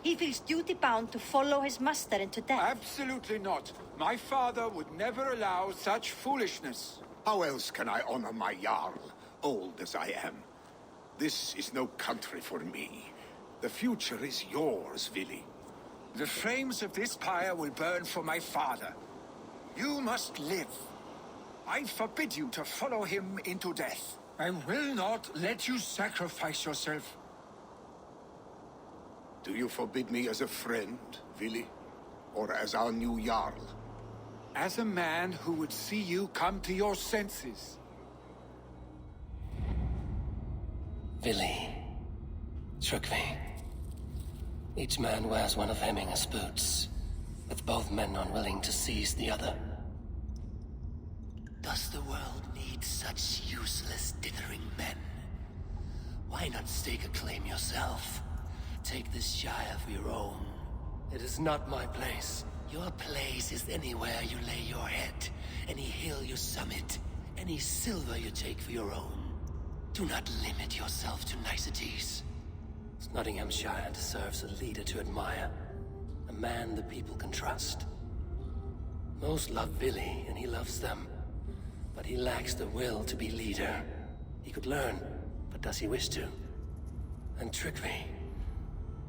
He feels duty-bound to follow his master into death. Absolutely not. My father would never allow such foolishness. How else can I honor my Jarl, old as I am? This is no country for me. The future is yours, Vili. The flames of this pyre will burn for my father. You must live. I forbid you to follow him into death. I will not let you sacrifice yourself. Do you forbid me as a friend, Vili? Or as our new Jarl? As a man who would see you come to your senses. Vili. Tryggvi. Each man wears one of Hemminger's boots, with both men unwilling to seize the other. Does the world need such useless, dithering men? Why not stake a claim yourself? Take this Shire for your own. It is not my place. Your place is anywhere you lay your head, any hill you summit, any silver you take for your own. Do not limit yourself to niceties. Snotinghamscire deserves a leader to admire. A man the people can trust. Most love Vili, and he loves them. But he lacks the will to be leader. He could learn, but does he wish to? And Tryggvi.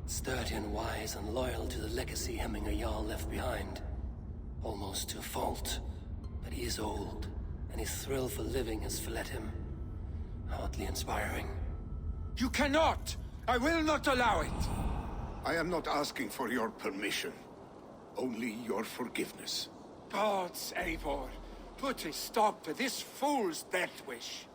Sturdy and wise and loyal to the legacy Hemminger Jarl left behind. Almost to a fault. But he is old, and his thrill for living has fled him. Hardly inspiring. You cannot! I will not allow it! I am not asking for your permission. Only your forgiveness. Gods, Eivor, put a stop to this fool's death wish.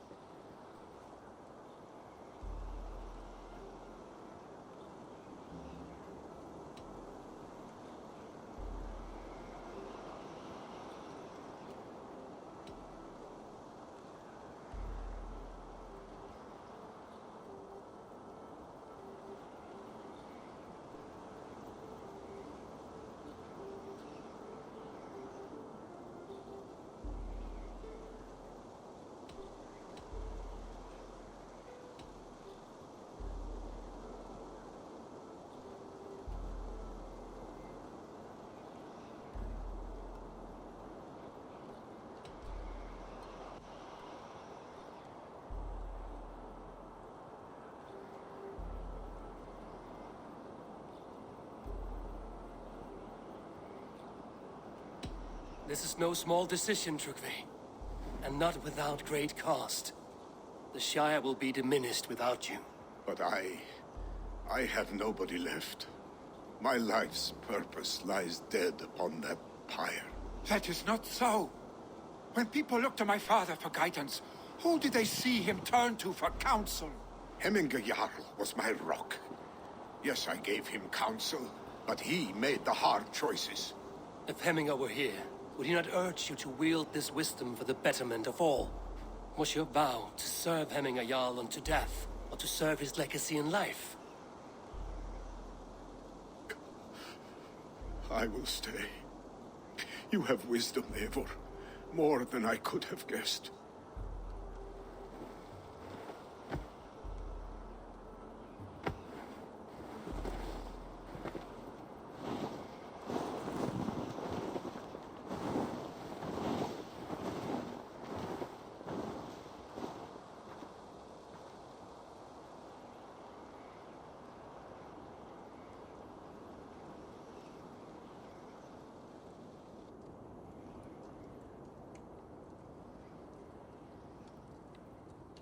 This is no small decision, Tryggvi. And not without great cost. The Shire will be diminished without you. But I have nobody left. My life's purpose lies dead upon that pyre. That is not so. When people look to my father for guidance, who did they see him turn to for counsel? Hemminger Jarl was my rock. Yes, I gave him counsel, but he made the hard choices. If Hemminger were here, would he not urge you to wield this wisdom for the betterment of all? Was your vow to serve Hemminger Jarl unto death, or to serve his legacy in life? I will stay. You have wisdom, Eivor. More than I could have guessed.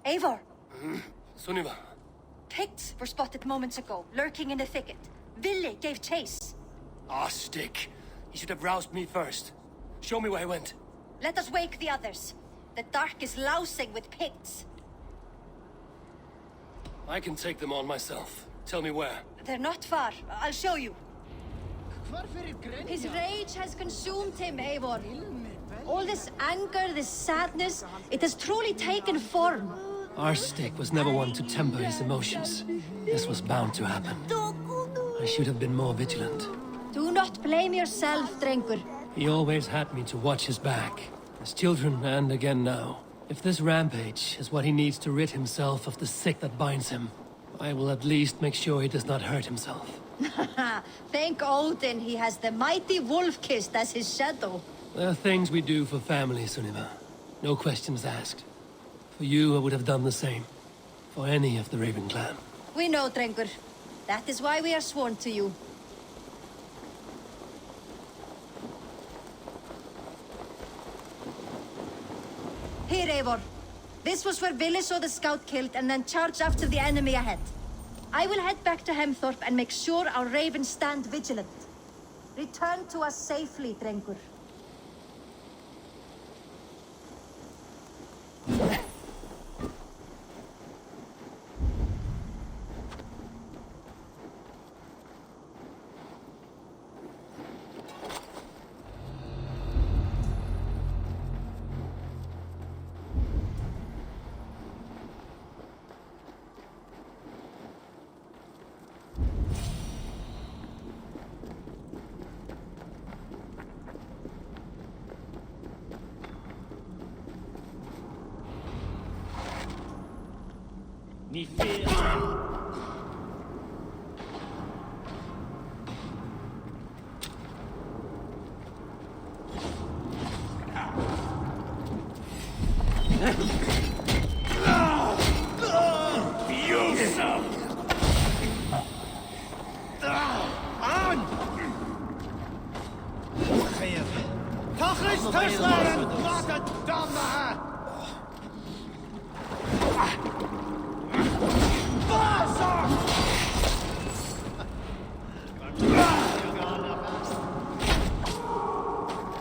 Eivor! Sunniva. Picts were spotted moments ago, lurking in the thicket. Ville gave chase. Ah, stick. He should have roused me first. Show me where he went. Let us wake the others. The dark is lousing with Picts. I can take them on myself. Tell me where. They're not far. I'll show you. His rage has consumed him, Eivor. All this anger, this sadness, it has truly taken form. Our stick was never one to temper his emotions. This was bound to happen. I should have been more vigilant. Do not blame yourself, Drengur. He always had me to watch his back. As children, and again now. If this rampage is what he needs to rid himself of the sick that binds him, I will at least make sure he does not hurt himself. Thank Odin he has the mighty Wolf-Kissed as his shadow. There are things we do for family, Sunniva. No questions asked. For you, I would have done the same. For any of the Raven clan. We know, Drengur. That is why we are sworn to you. Here, Eivor. This was where Ville saw the scout killed and then charged after the enemy ahead. I will head back to Hemthorpe and make sure our ravens stand vigilant. Return to us safely, Drengur. Ni fe...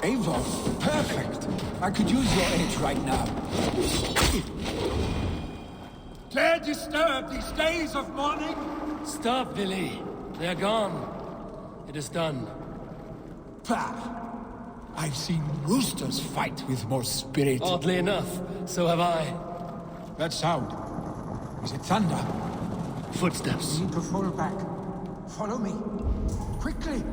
Eivor, perfect. I could use your aid right now. Dare disturb these days of mourning? Stop, Billy. They're gone. It is done. Pah! I've seen roosters fight with more spirit. Oddly enough, so have I. That sound. Is it thunder? Footsteps. We need to fall back. Follow me. Quickly!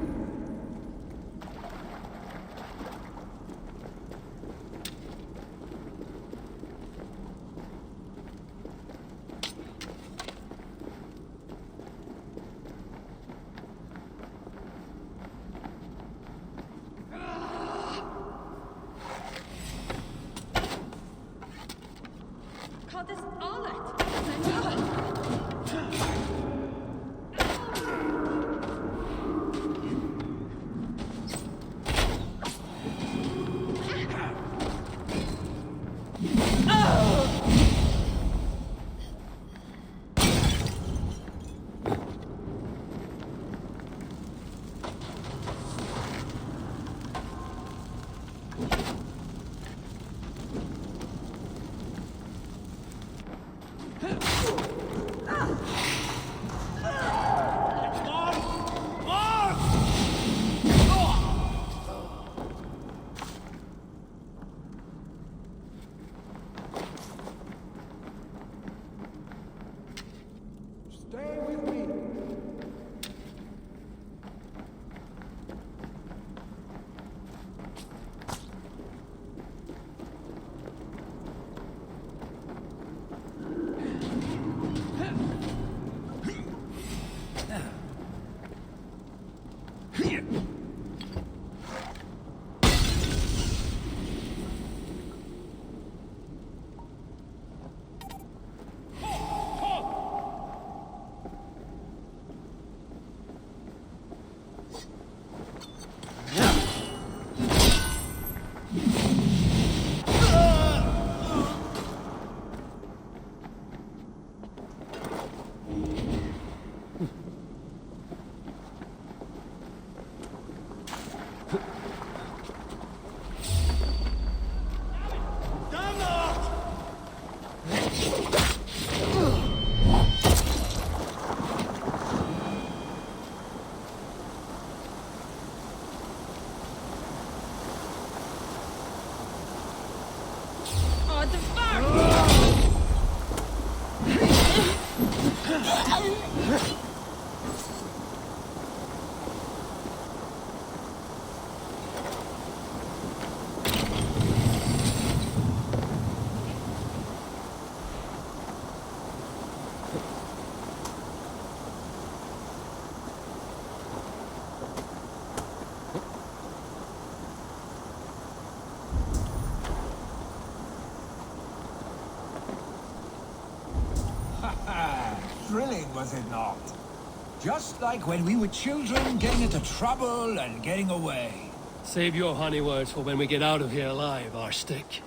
what the fuck? Thrilling, was it not? Just like when we were children, getting into trouble and getting away. Save your honey words for when we get out of here alive, Arstick.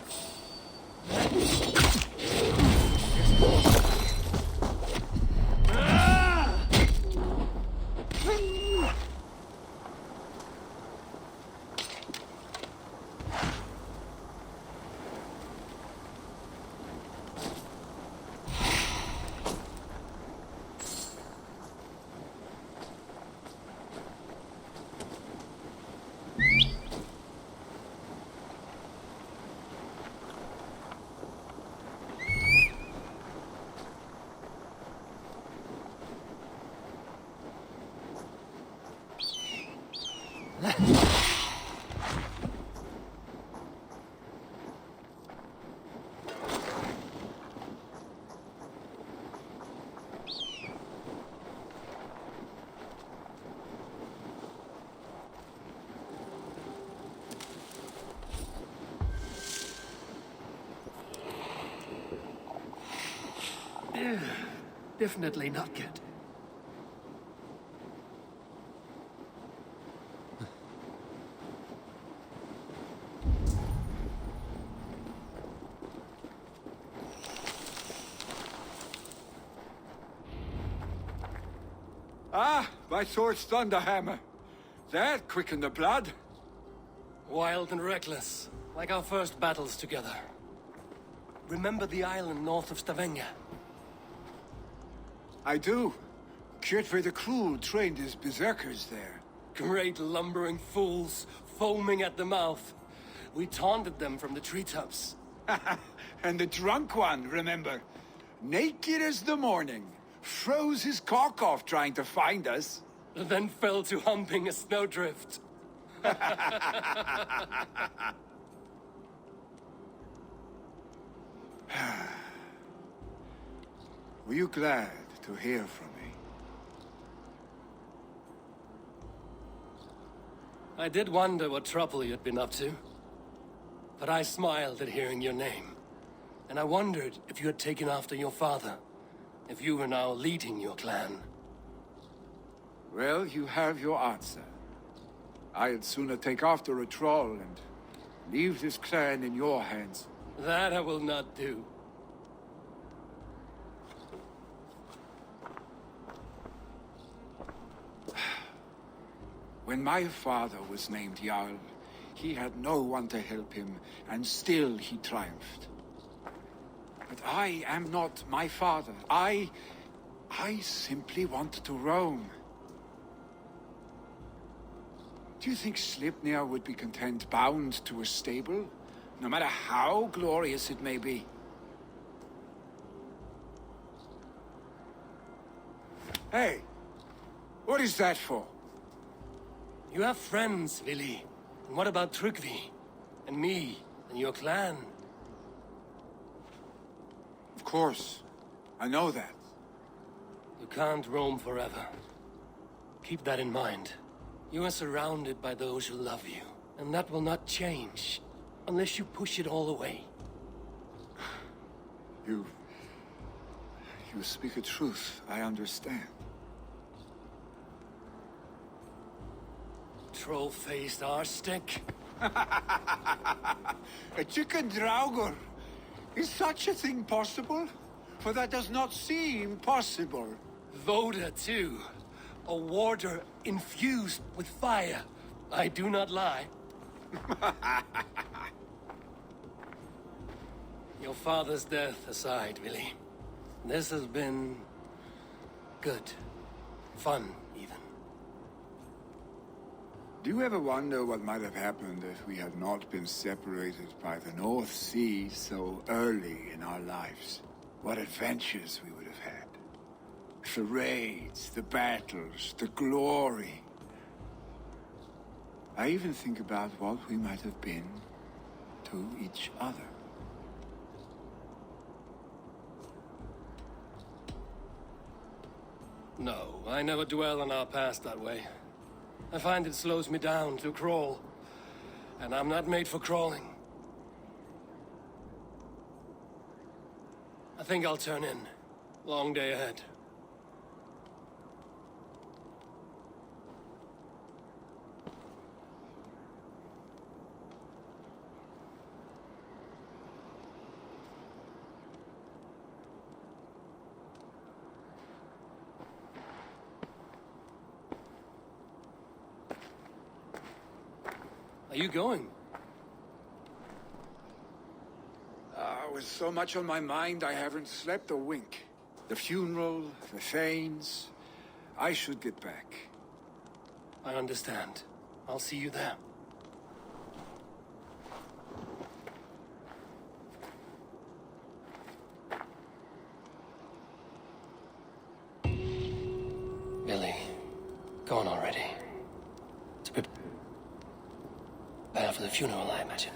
Definitely not good. Ah, my sword's thunderhammer. That quickened the blood. Wild and reckless, like our first battles together. Remember the island north of Stavanger? I do. Kjotve the Cruel trained his berserkers there. Great lumbering fools, foaming at the mouth. We taunted them from the treetops. And the drunk one, remember? Naked as the morning. Froze his cock off trying to find us. Then fell to humping a snowdrift. Were you glad to hear from me? I did wonder what trouble you'd been up to. But I smiled at hearing your name. And I wondered if you had taken after your father. If you were now leading your clan. Well, you have your answer. I'd sooner take after a troll and leave this clan in your hands. That I will not do. When my father was named Jarl, he had no one to help him, and still he triumphed. But I am not my father. I simply want to roam. Do you think Sleipnir would be content bound to a stable, no matter how glorious it may be? Hey, what is that for? You have friends, Vili. And what about Tryggvi? And me? And your clan? Of course. I know that. You can't roam forever. Keep that in mind. You are surrounded by those who love you. And that will not change. Unless you push it all away. You speak a truth, I understand. Troll-faced arstick. A chicken draugur. Is such a thing possible? For that does not seem possible. Voda, too. A warder infused with fire. I do not lie. Your father's death aside, Vili. This has been... good. Fun, even. Do you ever wonder what might have happened if we had not been separated by the North Sea so early in our lives? What adventures we would have had. The raids, the battles, the glory. I even think about what we might have been to each other. No, I never dwell on our past that way. I find it slows me down to crawl. And I'm not made for crawling. I think I'll turn in. Long day ahead. Are you going? With so much on my mind, I haven't slept a wink. The funeral, the Thanes. I should get back. I understand. I'll see you there. Billy, gone already. To prepare for the funeral, I imagine.